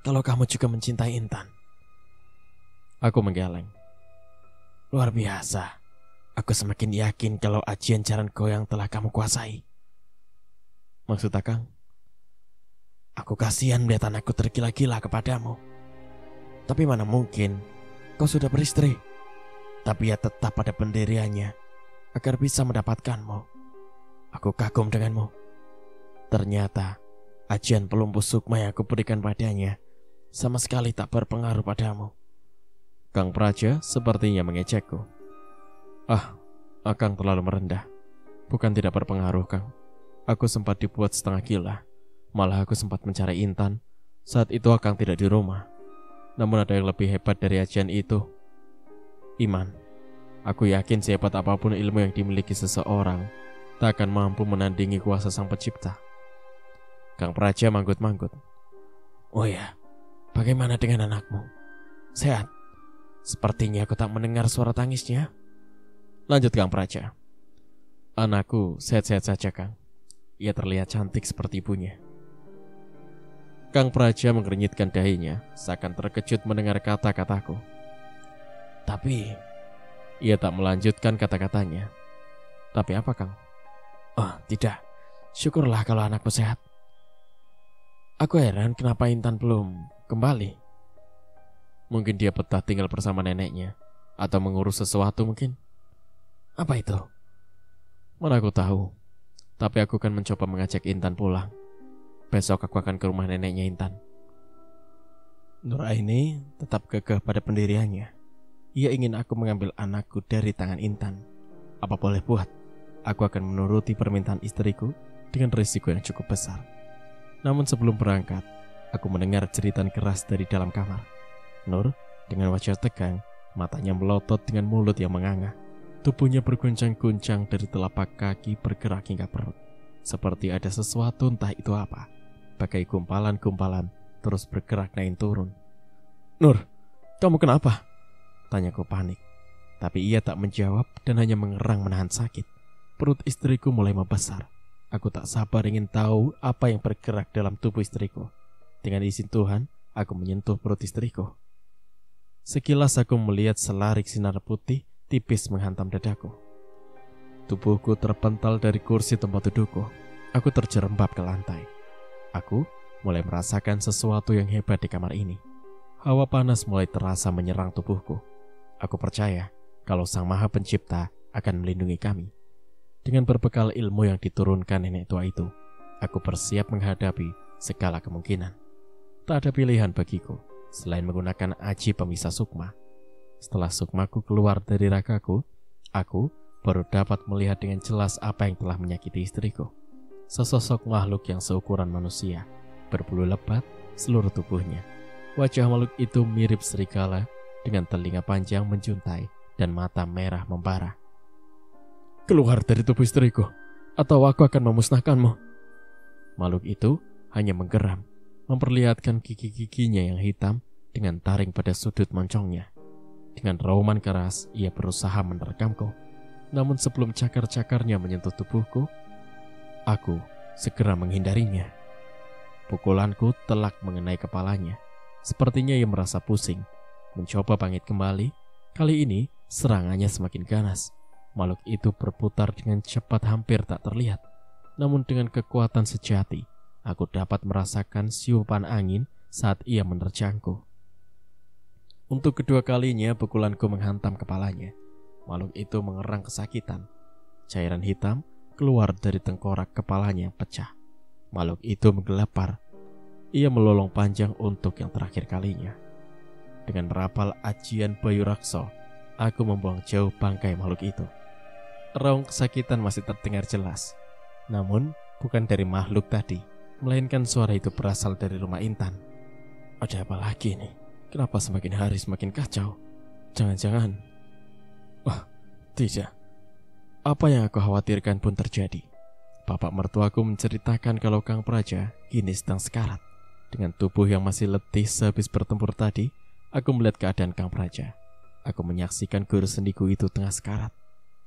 kalau kamu juga mencintai Intan?" Aku menggeleng. "Luar biasa. Aku semakin yakin kalau ajian jalan goyang telah kamu kuasai." "Maksud Kang?" "Aku kasihan melihat anakku tergila-gila kepadamu. Tapi mana mungkin kau sudah beristri. Tapi ia tetap pada pendiriannya agar bisa mendapatkanmu. Aku kagum denganmu. Ternyata ajian pelumpuh sukma yang aku berikan padanya sama sekali tak berpengaruh padamu." Kang Praja sepertinya mengejekku. Akang terlalu merendah. Bukan tidak berpengaruh Kang. Aku sempat dibuat setengah gila. Malah aku sempat mencari Intan. Saat itu Akang tidak di rumah. Namun ada yang lebih hebat dari ajian itu. Iman. Aku yakin sehebat apapun ilmu yang dimiliki seseorang, tak akan mampu menandingi kuasa Sang Pencipta." Kang Praja manggut-manggut. "Oh ya, bagaimana dengan anakmu? Sehat? Sepertinya aku tak mendengar suara tangisnya." Lanjut Kang Praja. "Anakku sehat-sehat saja Kang. Ia terlihat cantik seperti ibunya." Kang Praja mengernyitkan dahinya, seakan terkejut mendengar kata-kataku. "Tapi..." Ia tak melanjutkan kata-katanya. "Tapi apa Kang?" "Oh tidak, syukurlah kalau anakku sehat. Aku heran kenapa Intan belum kembali." "Mungkin dia betah tinggal bersama neneknya, atau mengurus sesuatu mungkin." "Apa itu?" "Mana aku tahu. Tapi aku akan mencoba mengajak Intan pulang. Besok aku akan ke rumah neneknya Intan." Nuraini tetap kekeh pada pendiriannya. Ia ingin aku mengambil anakku dari tangan Intan. Apa boleh buat, aku akan menuruti permintaan istriku dengan risiko yang cukup besar. Namun sebelum berangkat, aku mendengar jeritan keras dari dalam kamar. Nur dengan wajah tegang, matanya melotot dengan mulut yang menganga. Tubuhnya berguncang-guncang dari telapak kaki bergerak hingga perut. Seperti ada sesuatu entah itu apa. Bagai gumpalan-gumpalan terus bergerak naik turun. "Nur, kamu kenapa?" tanyaku panik. Tapi ia tak menjawab dan hanya mengerang menahan sakit. Perut istriku mulai membesar. Aku tak sabar ingin tahu apa yang bergerak dalam tubuh istriku. Dengan izin Tuhan, aku menyentuh perut istriku. Sekilas aku melihat selarik sinar putih tipis menghantam dadaku. Tubuhku terpental dari kursi tempat dudukku. Aku terjerembab ke lantai. Aku mulai merasakan sesuatu yang hebat di kamar ini. Hawa panas mulai terasa menyerang tubuhku. Aku percaya kalau Sang Maha Pencipta akan melindungi kami. Dengan berbekal ilmu yang diturunkan nenek tua itu, aku bersiap menghadapi segala kemungkinan. Tak ada pilihan bagiku selain menggunakan aji pemisah sukma. Setelah sukmaku keluar dari ragaku, aku baru dapat melihat dengan jelas apa yang telah menyakiti istriku. Sesosok makhluk yang seukuran manusia, berbulu lebat seluruh tubuhnya. Wajah makhluk itu mirip serigala dengan telinga panjang menjuntai dan mata merah membara. "Keluar dari tubuh istriku, atau aku akan memusnahkanmu." Makhluk itu hanya menggeram, memperlihatkan gigi-giginya yang hitam dengan taring pada sudut moncongnya. Dengan rauman keras, ia berusaha menerkamku. Namun sebelum cakar-cakarnya menyentuh tubuhku, aku segera menghindarinya. Pukulanku telak mengenai kepalanya. Sepertinya ia merasa pusing. Mencoba bangkit kembali. Kali ini serangannya semakin ganas. Makhluk itu berputar dengan cepat hampir tak terlihat. Namun dengan kekuatan sejati, aku dapat merasakan siupan angin saat ia menerjangku. Untuk kedua kalinya pukulanku menghantam kepalanya. Makhluk itu mengerang kesakitan. Cairan hitam keluar dari tengkorak kepalanya yang pecah. Makhluk itu menggelepar. Ia melolong panjang untuk yang terakhir kalinya. Dengan merapal ajian Bayu Rakso, aku membuang jauh bangkai makhluk itu. Raung kesakitan masih terdengar jelas. Namun bukan dari makhluk tadi, melainkan suara itu berasal dari rumah Intan. Ada apa lagi nih? Kenapa semakin hari semakin kacau? Jangan-jangan... Wah, tidak. Apa yang aku khawatirkan pun terjadi. Bapak mertuaku menceritakan kalau Kang Praja kini sedang sekarat. Dengan tubuh yang masih letih sehabis bertempur tadi, aku melihat keadaan Kang Praja. Aku menyaksikan guru sendiku itu tengah sekarat.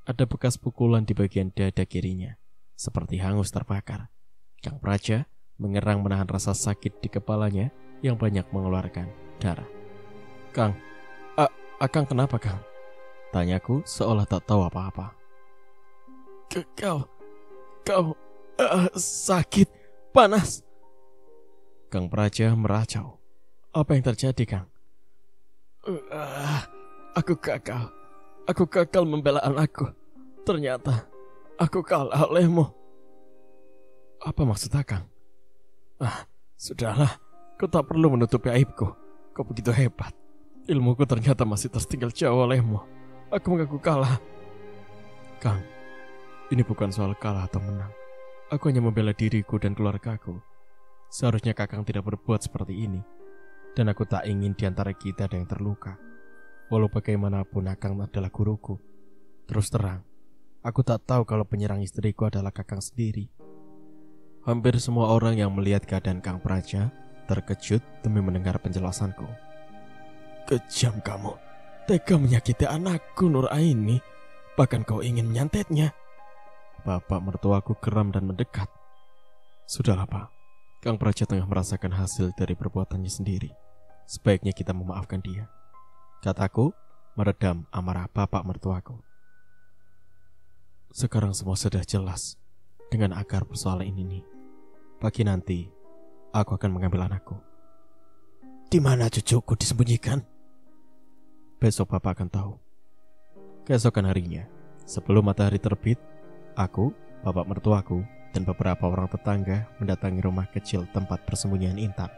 Ada bekas pukulan di bagian dada kirinya, seperti hangus terbakar. Kang Praja mengerang menahan rasa sakit di kepalanya yang banyak mengeluarkan darah. "Kang, Akang kenapa, Kang?" tanyaku seolah tak tahu apa-apa. Kau sakit, panas." Kang Praja meracau. "Apa yang terjadi, Kang?" Aku gagal membela anakku. Ternyata aku kalah olehmu." "Apa maksud Kang?" Sudahlah, kau tak perlu menutupi aibku. Kau begitu hebat. Ilmuku ternyata masih tertinggal jauh olehmu. Aku mengaku kalah." "Kang, ini bukan soal kalah atau menang. Aku hanya membela diriku dan keluargaku. Seharusnya Kakang tidak berbuat seperti ini. Dan aku tak ingin di antara kita ada yang terluka. Walau bagaimanapun Akang adalah guruku. Terus terang, aku tak tahu kalau penyerang istriku adalah Kakang sendiri." Hampir semua orang yang melihat keadaan Kang Praja terkejut demi mendengar penjelasanku. "Kejam kamu, tega menyakiti anakku Nur Aini. Bahkan kau ingin menyantetnya." Bapak mertuaku geram dan mendekat. "Sudahlah, Pak. Kang Praja tengah merasakan hasil dari perbuatannya sendiri. Sebaiknya kita memaafkan dia," kataku meredam amarah bapak mertuaku. Sekarang semua sudah jelas dengan akar persoalan ini. Pagi nanti aku akan mengambil anakku. "Di mana cucuku disembunyikan?" "Besok bapak akan tahu." Keesokan harinya, sebelum matahari terbit, aku, bapak mertuaku, dan beberapa orang tetangga mendatangi rumah kecil tempat persembunyian Intan.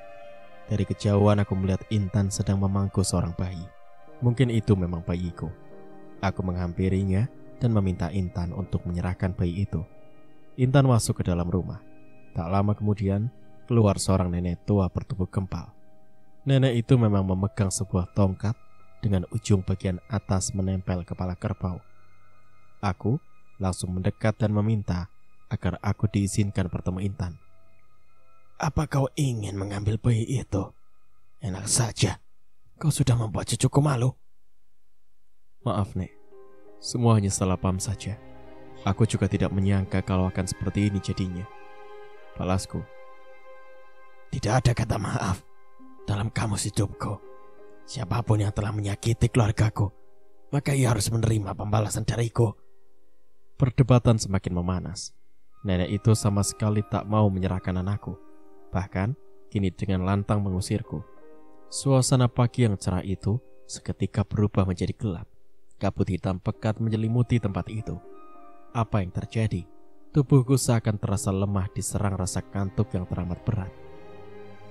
Dari kejauhan aku melihat Intan sedang memangku seorang bayi. Mungkin itu memang bayiku. Aku menghampirinya dan meminta Intan untuk menyerahkan bayi itu. Intan masuk ke dalam rumah. Tak lama kemudian, keluar seorang nenek tua bertubuh gempal. Nenek itu memang memegang sebuah tongkat dengan ujung bagian atas menempel kepala kerbau. Aku langsung mendekat dan meminta agar aku diizinkan bertemu Intan. Apa kau ingin mengambil bayi itu? Enak saja, kau sudah membuat cucuku malu. Maaf, Nek. Semua hanya salah paham saja. Aku juga tidak menyangka kalau akan seperti ini jadinya. Balasku. Tidak ada kata maaf dalam kamus hidupku. Siapapun yang telah menyakiti keluargaku, maka ia harus menerima pembalasan dariku. Perdebatan semakin memanas. Nenek itu sama sekali tak mau menyerahkan anakku. Bahkan, kini dengan lantang mengusirku. Suasana pagi yang cerah itu seketika berubah menjadi gelap. Kabut hitam pekat menyelimuti tempat itu. Apa yang terjadi? Tubuhku seakan terasa lemah diserang rasa kantuk yang teramat berat.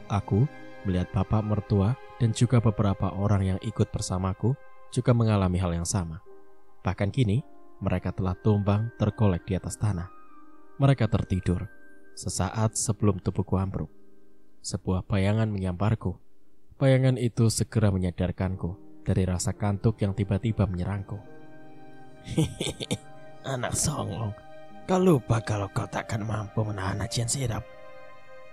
Aku melihat bapak mertua dan juga beberapa orang yang ikut bersamaku juga mengalami hal yang sama. Bahkan kini, mereka telah tumbang tergolek di atas tanah. Mereka tertidur sesaat sebelum tubuhku ambruk. Sebuah bayangan menyamparku. Bayangan itu segera menyadarkanku dari rasa kantuk yang tiba-tiba menyerangku. Anak songong, kau lupa kalau kau takkan mampu menahan ajian sirap.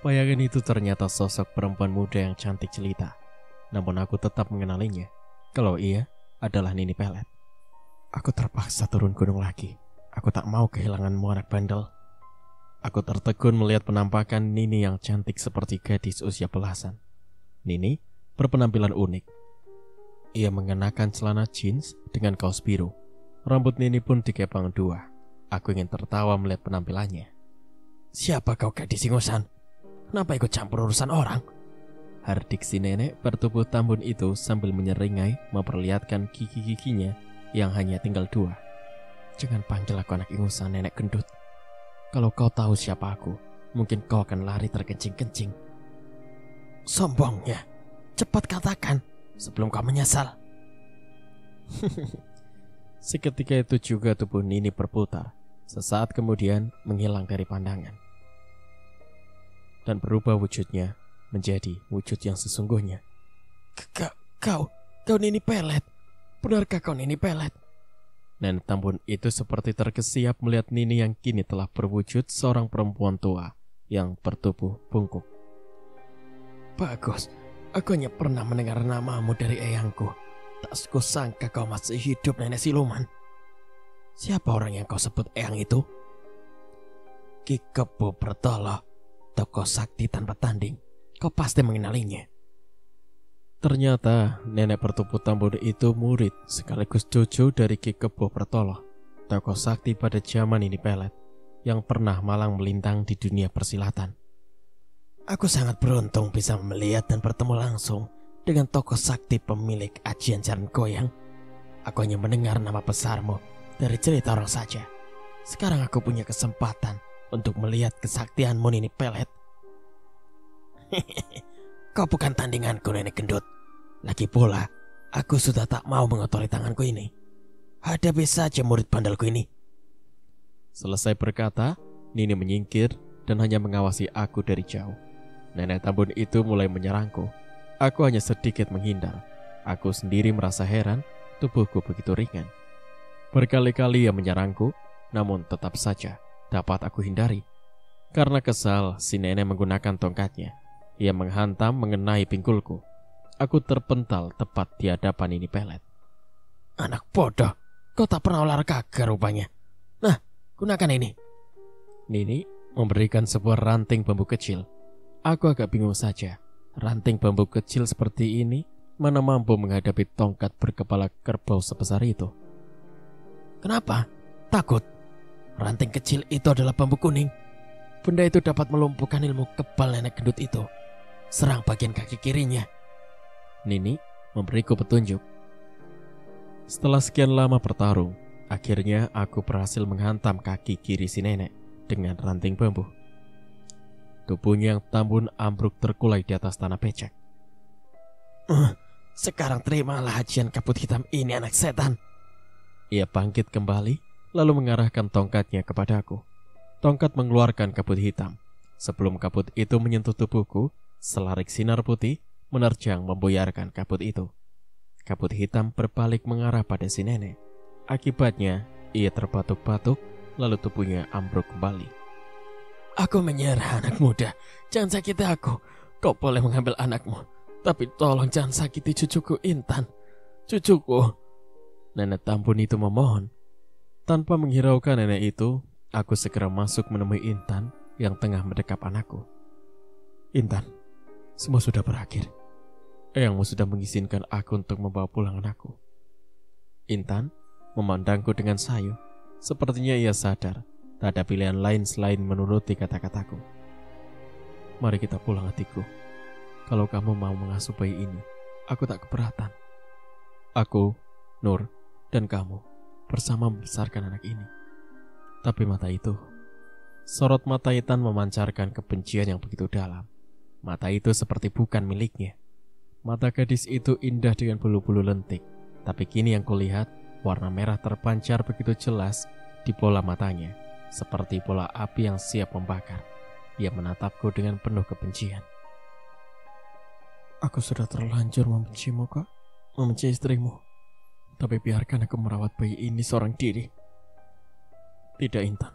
Bayangan itu ternyata sosok perempuan muda yang cantik jelita. Namun aku tetap mengenalinya. Kalau ia adalah Nini Pelet. Aku terpaksa turun gunung lagi. Aku tak mau kehilanganmu, anak bandel. Aku tertegun melihat penampakan Nini yang cantik seperti gadis usia belasan. Nini berpenampilan unik. Ia mengenakan celana jeans dengan kaos biru. Rambut Nini pun dikepang dua. Aku ingin tertawa melihat penampilannya. Siapa kau, gadis ingusan? Kenapa ikut campur urusan orang? Hardik si nenek bertubuh tambun itu sambil menyeringai memperlihatkan gigi-giginya yang hanya tinggal dua. Jangan panggil aku anak ingusan, nenek gendut. Kalau kau tahu siapa aku, mungkin kau akan lari terkencing-kencing. Sombongnya, cepat katakan sebelum kau menyesal. Seketika itu juga tubuh Nini berputar. Sesaat kemudian menghilang dari pandangan. Dan berubah wujudnya menjadi wujud yang sesungguhnya. Kau Nini Pelet. Benarkah kau Nini Pelet? Nenek tambun itu seperti terkesiap melihat Nini yang kini telah berwujud seorang perempuan tua yang bertubuh bungkuk. Bagus, aku hanya pernah mendengar namamu dari eyangku. Tak kusangka kau masih hidup, nenek siluman. Siapa orang yang kau sebut eyang itu? Ki Kebo Bertolo, tokoh sakti tanpa tanding. Kau pasti mengenalinya. Ternyata nenek bertubuh tambun itu murid sekaligus cucu dari Ki Kebo Bertolo, tokoh sakti pada zaman Nini Pelet yang pernah malang melintang di dunia persilatan. Aku sangat beruntung bisa melihat dan bertemu langsung dengan tokoh sakti pemilik ajian jaran goyang. Aku hanya mendengar nama besarmu dari cerita orang saja. Sekarang aku punya kesempatan untuk melihat kesaktianmu, Nini Pelet. Kau bukan tandinganku, nenek gendut. Lagi pula, aku sudah tak mau mengotori tanganku ini. Hadapi saja murid bandelku ini. Selesai berkata, Nini menyingkir dan hanya mengawasi aku dari jauh. Nenek tambun itu mulai menyerangku. Aku hanya sedikit menghindar. Aku sendiri merasa heran, tubuhku begitu ringan. Berkali-kali ia menyerangku, namun tetap saja dapat aku hindari. Karena kesal, si nenek menggunakan tongkatnya. Ia menghantam mengenai pinggulku. Aku terpental tepat di hadapan Nini Pelet. Anak bodoh, kau tak pernah olahraga rupanya. Nah, gunakan ini. Nini memberikan sebuah ranting bambu kecil. Aku agak bingung saja. Ranting bambu kecil seperti ini mana mampu menghadapi tongkat berkepala kerbau sebesar itu. Kenapa? Takut? Ranting kecil itu adalah bambu kuning. Benda itu dapat melumpuhkan ilmu kebal nenek gendut itu. Serang bagian kaki kirinya. Nini memberiku petunjuk. Setelah sekian lama bertarung, akhirnya aku berhasil menghantam kaki kiri si nenek dengan ranting bambu. Tubuhnya yang tambun ambruk terkulai di atas tanah becek. Sekarang terimalah ajian kabut hitam ini, anak setan. Ia bangkit kembali, lalu mengarahkan tongkatnya kepadaku. Tongkat mengeluarkan kabut hitam. Sebelum kabut itu menyentuh tubuhku, selarik sinar putih menerjang membuyarkan kabut itu. Kabut hitam berbalik mengarah pada si nenek. Akibatnya, ia terbatuk-batuk, lalu tubuhnya ambruk kembali. Aku menyerah, anak muda. Jangan sakiti aku. Kau boleh mengambil anakmu, tapi tolong jangan sakiti cucuku Intan. Cucuku. Nenek Tambun itu memohon. Tanpa menghiraukan nenek itu, aku segera masuk menemui Intan yang tengah mendekap anakku. Intan, semua sudah berakhir. Eyangmu sudah mengizinkan aku untuk membawa pulang anakku. Intan memandangku dengan sayu. Sepertinya ia sadar tak ada pilihan lain selain menuruti kata-kataku. Mari kita pulang, adikku. Kalau kamu mau mengasuh bayi ini, aku tak keberatan. Aku, Nur, dan kamu bersama membesarkan anak ini. Tapi mata itu, sorot mata Intan memancarkan kebencian yang begitu dalam. Mata itu seperti bukan miliknya. Mata gadis itu indah dengan bulu-bulu lentik, tapi kini yang kulihat, warna merah terpancar begitu jelas di bola matanya, seperti bola api yang siap membakar. Ia menatapku dengan penuh kebencian. Aku sudah terlanjur membencimu, Kak. Membenci istrimu. Tapi biarkan aku merawat bayi ini seorang diri. Tidak, Intan.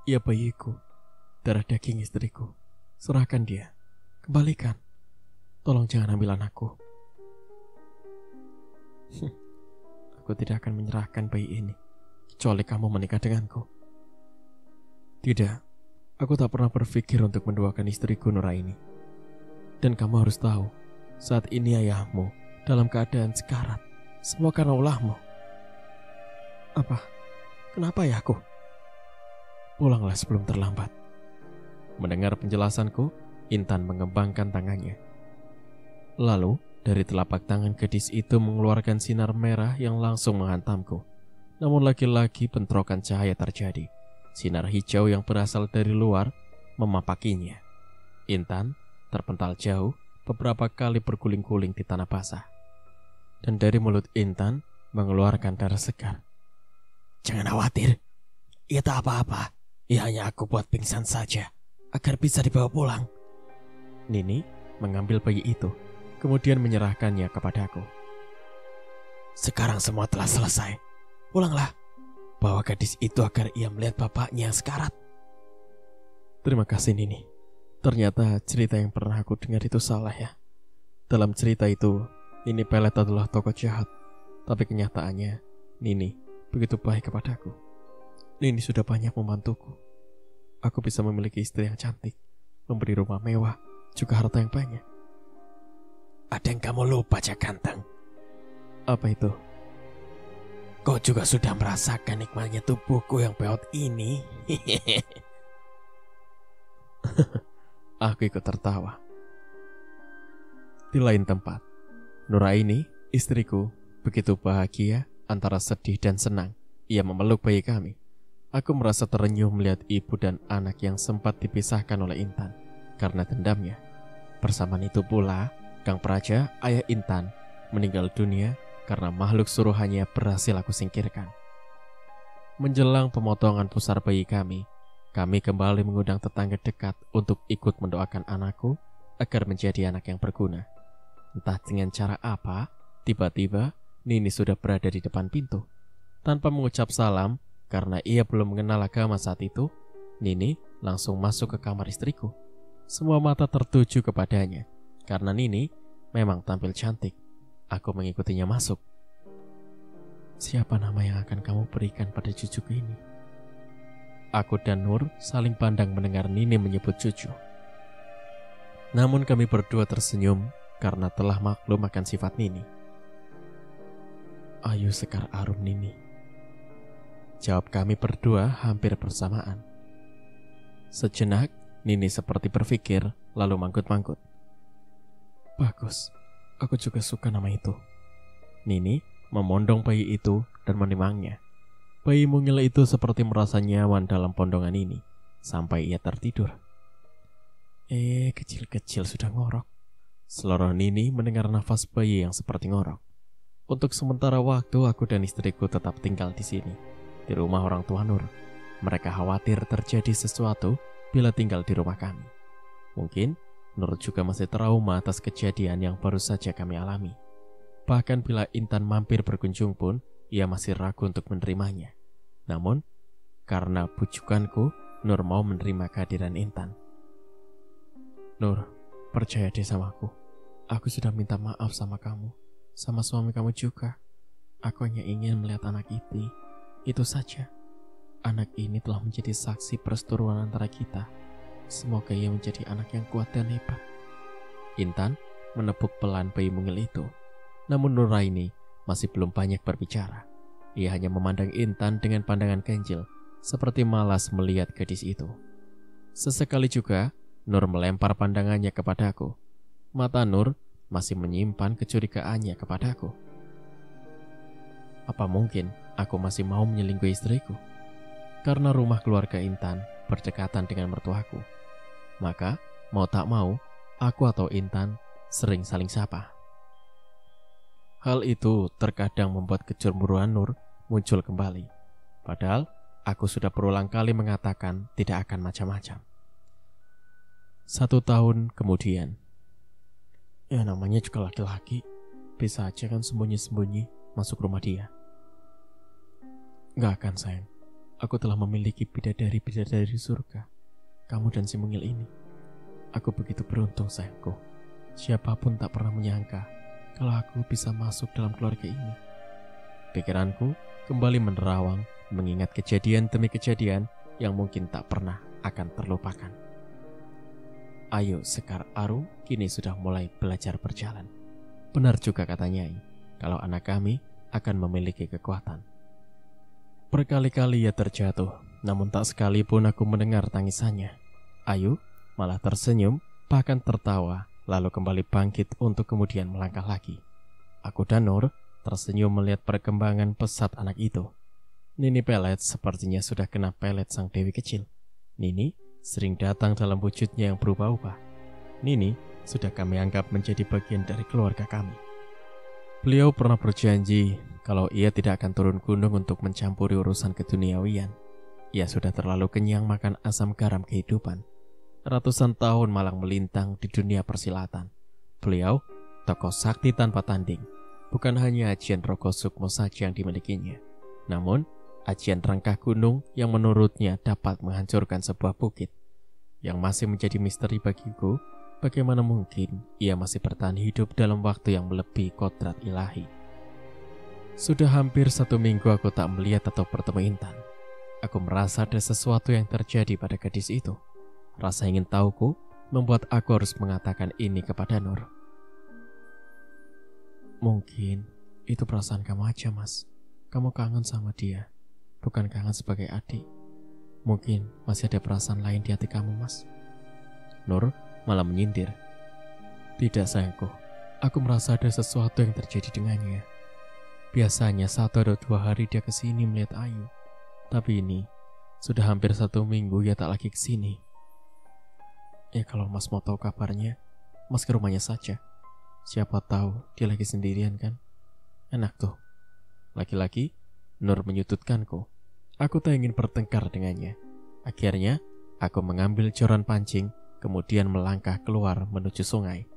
Ia bayiku. Darah daging istriku. Serahkan dia. Kembalikan. Tolong jangan ambil anakku. Aku tidak akan menyerahkan bayi ini kecuali kamu menikah denganku. Tidak, aku tak pernah berpikir untuk menduakan istriku Nuraini. Dan kamu harus tahu, saat ini ayahmu dalam keadaan sekarat. Semua karena ulahmu. Apa? Kenapa ya aku? Pulanglah sebelum terlambat. Mendengar penjelasanku, Intan mengembangkan tangannya. Lalu, dari telapak tangan gadis itu mengeluarkan sinar merah yang langsung menghantamku. Namun lagi-lagi bentrokan cahaya terjadi. Sinar hijau yang berasal dari luar memapakinya. Intan terpental jauh beberapa kali berguling-guling di tanah basah. Dan dari mulut Intan mengeluarkan darah segar. Jangan khawatir. Ia tak apa-apa. Ia hanya aku buat pingsan saja, agar bisa dibawa pulang. Nini mengambil bayi itu, kemudian menyerahkannya kepadaku. Sekarang semua telah selesai. Pulanglah. Bawa gadis itu agar ia melihat bapaknya yang sekarat. Terima kasih, Nini. Ternyata cerita yang pernah aku dengar itu salah ya. Dalam cerita itu, Nini Pelet adalah tokoh jahat. Tapi kenyataannya, Nini begitu baik kepadaku. Nini sudah banyak membantuku. Aku bisa memiliki istri yang cantik, memberi rumah mewah, juga harta yang banyak. Ada yang kamu lupa, Jakanteng. Apa itu? Kau juga sudah merasakan nikmatnya tubuhku yang peot ini. Aku ikut tertawa. Di lain tempat, Nuraini, istriku, begitu bahagia antara sedih dan senang. Ia memeluk bayi kami. Aku merasa terenyuh melihat ibu dan anak yang sempat dipisahkan oleh Intan karena dendamnya. Bersamaan itu pula, Kang Praja, ayah Intan, meninggal dunia karena makhluk suruhannya berhasil aku singkirkan. Menjelang pemotongan pusar bayi kami kembali mengundang tetangga dekat untuk ikut mendoakan anakku agar menjadi anak yang berguna. Entah dengan cara apa, tiba-tiba Nini sudah berada di depan pintu. Tanpa mengucap salam, karena ia belum mengenal agama saat itu, Nini langsung masuk ke kamar istriku. Semua mata tertuju kepadanya. Karena Nini memang tampil cantik, aku mengikutinya masuk. Siapa nama yang akan kamu berikan pada cucuku ini? Aku dan Nur saling pandang mendengar Nini menyebut cucu. Namun kami berdua tersenyum karena telah maklum akan sifat Nini. Ayu Sekar Arum Nini, jawab kami berdua hampir bersamaan. Sejenak, Nini seperti berpikir, lalu manggut-manggut. Bagus, aku juga suka nama itu. Nini memondong bayi itu dan menimangnya. Bayi mungil itu seperti merasa nyaman dalam pondongan ini, sampai ia tertidur. Kecil-kecil sudah ngorok. Seloroh Nini mendengar nafas bayi yang seperti ngorok. Untuk sementara waktu, aku dan istriku tetap tinggal di sini, di rumah orang tua Nur. Mereka khawatir terjadi sesuatu bila tinggal di rumah kami. Mungkin Nur juga masih trauma atas kejadian yang baru saja kami alami. Bahkan bila Intan mampir berkunjung pun, ia masih ragu untuk menerimanya. Namun, karena bujukanku, Nur mau menerima kehadiran Intan. Nur, percaya deh sama aku. Aku sudah minta maaf sama kamu, sama suami kamu juga. Aku hanya ingin melihat anak itu saja. Anak ini telah menjadi saksi perseteruan antara kita. Semoga ia menjadi anak yang kuat dan hebat. Intan menepuk pelan bayi mungil itu. Namun Nuraini masih belum banyak berbicara. Ia hanya memandang Intan dengan pandangan ganjil, seperti malas melihat gadis itu. Sesekali juga Nur melempar pandangannya kepadaku. Mata Nur masih menyimpan kecurigaannya kepadaku. Apa mungkin aku masih mau menyelingkuhi istriku? Karena rumah keluarga Intan berdekatan dengan mertuaku, maka mau tak mau, aku atau Intan sering saling sapa. Hal itu terkadang membuat kecemburuan Nur muncul kembali. Padahal aku sudah berulang kali mengatakan tidak akan macam-macam. 1 tahun kemudian. Ya namanya juga laki-laki, bisa aja kan sembunyi-sembunyi masuk rumah dia. Gak akan sayang, aku telah memiliki bidadari-bidadari surga, kamu dan si mungil ini. Aku begitu beruntung sayangku. Siapapun tak pernah menyangka kalau aku bisa masuk dalam keluarga ini. Pikiranku kembali menerawang mengingat kejadian demi kejadian yang mungkin tak pernah akan terlupakan. Ayu Sekar Aru kini sudah mulai belajar berjalan. Benar juga kata Nyai, kalau anak kami akan memiliki kekuatan. Berkali-kali ia terjatuh, namun tak sekalipun aku mendengar tangisannya. Ayu malah tersenyum, bahkan tertawa, lalu kembali bangkit untuk kemudian melangkah lagi. Aku dan Nur tersenyum melihat perkembangan pesat anak itu. Nini Pelet sepertinya sudah kena pelet sang dewi kecil. Nini sering datang dalam wujudnya yang berubah-ubah. Nini sudah kami anggap menjadi bagian dari keluarga kami. Beliau pernah berjanji kalau ia tidak akan turun gunung untuk mencampuri urusan keduniawian. Ia sudah terlalu kenyang makan asam garam kehidupan. Ratusan tahun malang melintang di dunia persilatan. Beliau tokoh sakti tanpa tanding. Bukan hanya ajian Rogo Sukmo saja yang dimilikinya, namun ajian rangkah gunung yang menurutnya dapat menghancurkan sebuah bukit. Yang masih menjadi misteri bagiku, bagaimana mungkin ia masih bertahan hidup dalam waktu yang melebihi kodrat ilahi. Sudah hampir 1 minggu aku tak melihat atau bertemu Intan. Aku merasa ada sesuatu yang terjadi pada gadis itu. Rasa ingin tahuku membuat aku harus mengatakan ini kepada Nur. Mungkin itu perasaan kamu aja, Mas. Kamu kangen sama dia, bukan kangen sebagai adik. Mungkin masih ada perasaan lain di hati kamu, Mas. Nur malah menyindir. Tidak sayangku, aku merasa ada sesuatu yang terjadi dengannya. Biasanya 1 atau 2 hari dia kesini melihat Ayu, tapi ini sudah hampir 1 minggu ia tak lagi kesini. Ya kalau Mas mau tahu kabarnya, Mas ke rumahnya saja. Siapa tahu dia lagi sendirian kan? Enak tuh. Laki-laki, Nur menyudutkanku. Aku tak ingin bertengkar dengannya. Akhirnya, aku mengambil joran pancing, kemudian melangkah keluar menuju sungai.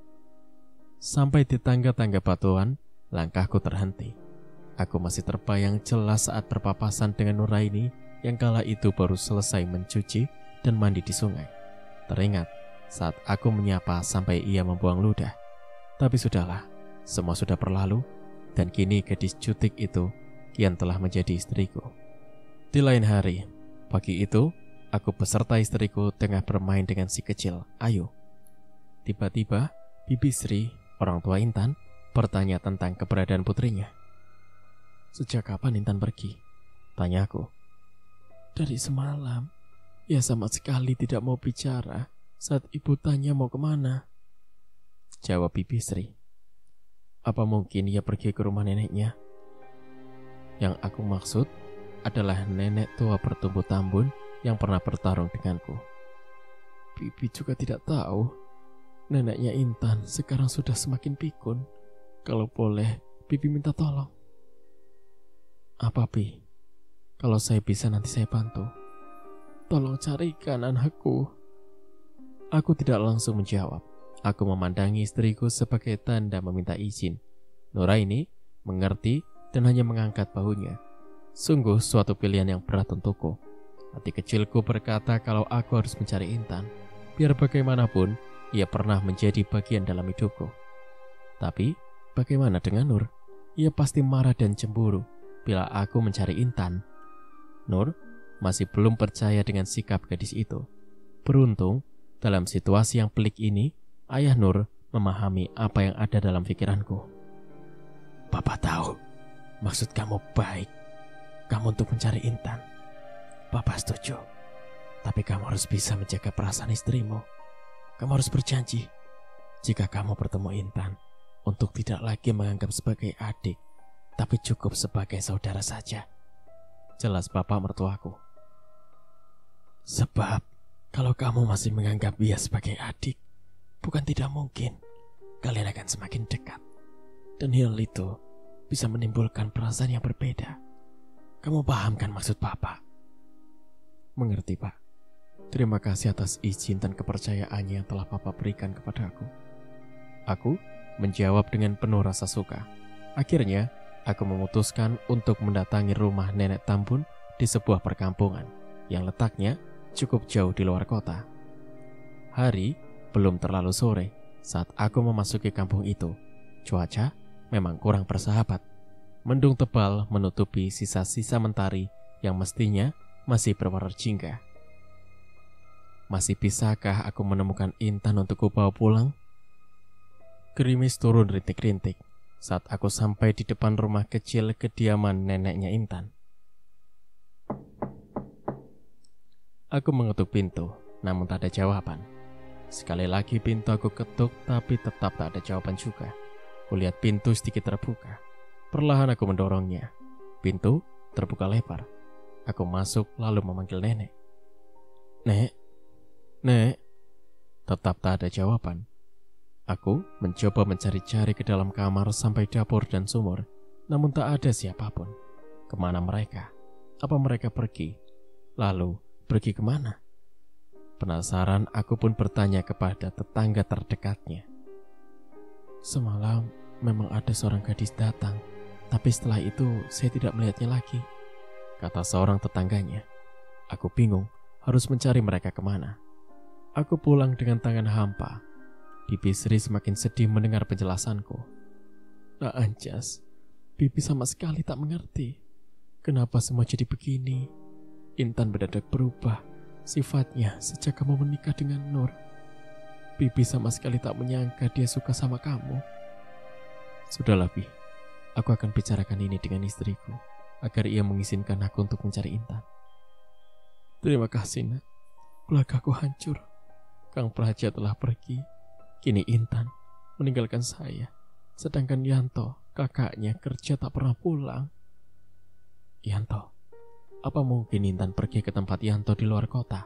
Sampai di tangga-tangga batuan, langkahku terhenti. Aku masih terbayang jelas saat berpapasan dengan Nuraini yang kala itu baru selesai mencuci dan mandi di sungai. Teringat saat aku menyapa sampai ia membuang ludah. Tapi sudahlah, semua sudah berlalu, dan kini gadis jutik itu kian telah menjadi istriku. Di lain hari, pagi itu, aku beserta istriku tengah bermain dengan si kecil, Ayu. Tiba-tiba, Bibi Sri, orang tua Intan, bertanya tentang keberadaan putrinya. Sejak kapan Intan pergi? Tanyaku. Dari semalam. Ia sama sekali tidak mau bicara saat ibu tanya mau kemana. Jawab Bibi Sri. Apa mungkin ia pergi ke rumah neneknya? Yang aku maksud adalah nenek tua bertubuh tambun yang pernah bertarung denganku. Bibi juga tidak tahu. Neneknya Intan sekarang sudah semakin pikun. Kalau boleh, Bibi minta tolong. Apa, Bi? Kalau saya bisa nanti saya bantu. Tolong carikan anakku. Aku tidak langsung menjawab. Aku memandangi istriku sebagai tanda meminta izin. Nuraini mengerti dan hanya mengangkat bahunya. Sungguh suatu pilihan yang berat untukku. Hati kecilku berkata kalau aku harus mencari Intan. Biar bagaimanapun, ia pernah menjadi bagian dalam hidupku. Tapi, bagaimana dengan Nur? Ia pasti marah dan cemburu bila aku mencari Intan. Nur masih belum percaya dengan sikap gadis itu. Beruntung, dalam situasi yang pelik ini, ayah Nur memahami apa yang ada dalam pikiranku. Papa tahu, maksud kamu baik. Kamu untuk mencari Intan. Papa setuju. Tapi kamu harus bisa menjaga perasaan istrimu. Kamu harus berjanji, jika kamu bertemu Intan, untuk tidak lagi menganggap sebagai adik, tapi cukup sebagai saudara saja. Jelas bapak mertuaku. Sebab, kalau kamu masih menganggap dia sebagai adik, bukan tidak mungkin kalian akan semakin dekat. Dan hal itu bisa menimbulkan perasaan yang berbeda. Kamu paham kan maksud Papa? Mengerti, Pak. Terima kasih atas izin dan kepercayaannya yang telah Papa berikan kepada aku. Aku menjawab dengan penuh rasa suka. Akhirnya, aku memutuskan untuk mendatangi rumah Nenek Tambun di sebuah perkampungan yang letaknya cukup jauh di luar kota. Hari belum terlalu sore saat aku memasuki kampung itu. Cuaca memang kurang bersahabat. Mendung tebal menutupi sisa-sisa mentari yang mestinya masih berwarna jingga. Masih bisakah aku menemukan Intan untuk kubawa pulang? Gerimis turun rintik-rintik saat aku sampai di depan rumah kecil kediaman neneknya Intan. Aku mengetuk pintu, namun tak ada jawaban. Sekali lagi pintu aku ketuk, tapi tetap tak ada jawaban juga. Kulihat pintu sedikit terbuka. Perlahan aku mendorongnya. Pintu terbuka lebar. Aku masuk lalu memanggil nenek. Nek, Nek. Tetap tak ada jawaban. Aku mencoba mencari-cari ke dalam kamar sampai dapur dan sumur, namun tak ada siapapun. Kemana mereka? Apa mereka pergi? Lalu pergi kemana? Penasaran, aku pun bertanya kepada tetangga terdekatnya. Semalam memang ada seorang gadis datang, tapi setelah itu saya tidak melihatnya lagi, kata seorang tetangganya. Aku bingung harus mencari mereka kemana. Aku pulang dengan tangan hampa. Bibi Sri semakin sedih mendengar penjelasanku. Nah Anjas, Bibi sama sekali tak mengerti kenapa semua jadi begini. Intan mendadak berubah sifatnya sejak kamu menikah dengan Nur. Bibi sama sekali tak menyangka dia suka sama kamu. Sudahlah Bi, aku akan bicarakan ini dengan istriku agar ia mengizinkan aku untuk mencari Intan. Terima kasih nak, keluargaku hancur. Kang Praja telah pergi. Kini Intan meninggalkan saya, sedangkan Yanto, kakaknya, kerja tak pernah pulang. Yanto, apa mungkin Intan pergi ke tempat Yanto di luar kota?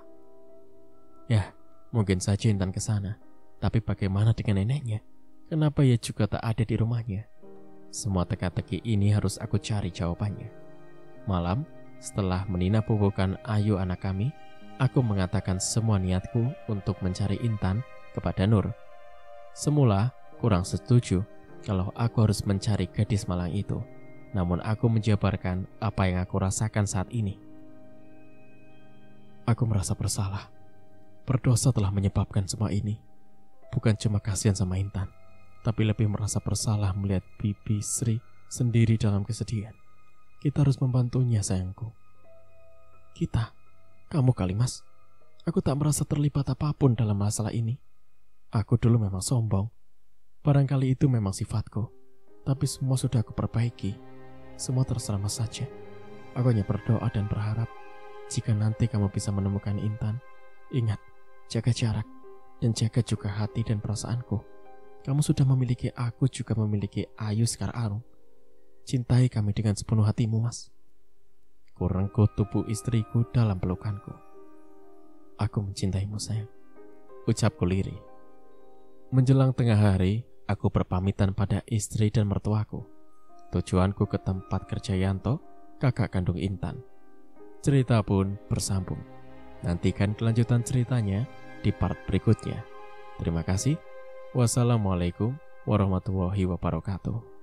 Ya, mungkin saja Intan ke sana. Tapi bagaimana dengan neneknya? Kenapa ia juga tak ada di rumahnya? Semua teka-teki ini harus aku cari jawabannya. Malam, setelah menina pupukan Ayu anak kami, aku mengatakan semua niatku untuk mencari Intan kepada Nur. Semula kurang setuju kalau aku harus mencari gadis malang itu, namun aku menjabarkan apa yang aku rasakan saat ini. Aku merasa bersalah. Berdosa telah menyebabkan semua ini. Bukan cuma kasihan sama Intan, tapi lebih merasa bersalah melihat Bibi Sri sendiri dalam kesedihan. Kita harus membantunya sayangku. Kita? Kamu kali mas? Aku tak merasa terlibat apapun dalam masalah ini. Aku dulu memang sombong. Barangkali itu memang sifatku. Tapi semua sudah aku perbaiki. Semua terserah mas saja. Aku hanya berdoa dan berharap jika nanti kamu bisa menemukan Intan, ingat, jaga jarak dan jaga juga hati dan perasaanku. Kamu sudah memiliki aku, juga memiliki Ayu Sekar Arum. Cintai kami dengan sepenuh hatimu mas. Kurengkuh tubuh istriku dalam pelukanku. Aku mencintaimu sayang, ucapku lirih. Menjelang tengah hari, aku berpamitan pada istri dan mertuaku. Tujuanku ke tempat kerja Yanto, kakak kandung Intan. Cerita pun bersambung. Nantikan kelanjutan ceritanya di part berikutnya. Terima kasih. Wassalamualaikum warahmatullahi wabarakatuh.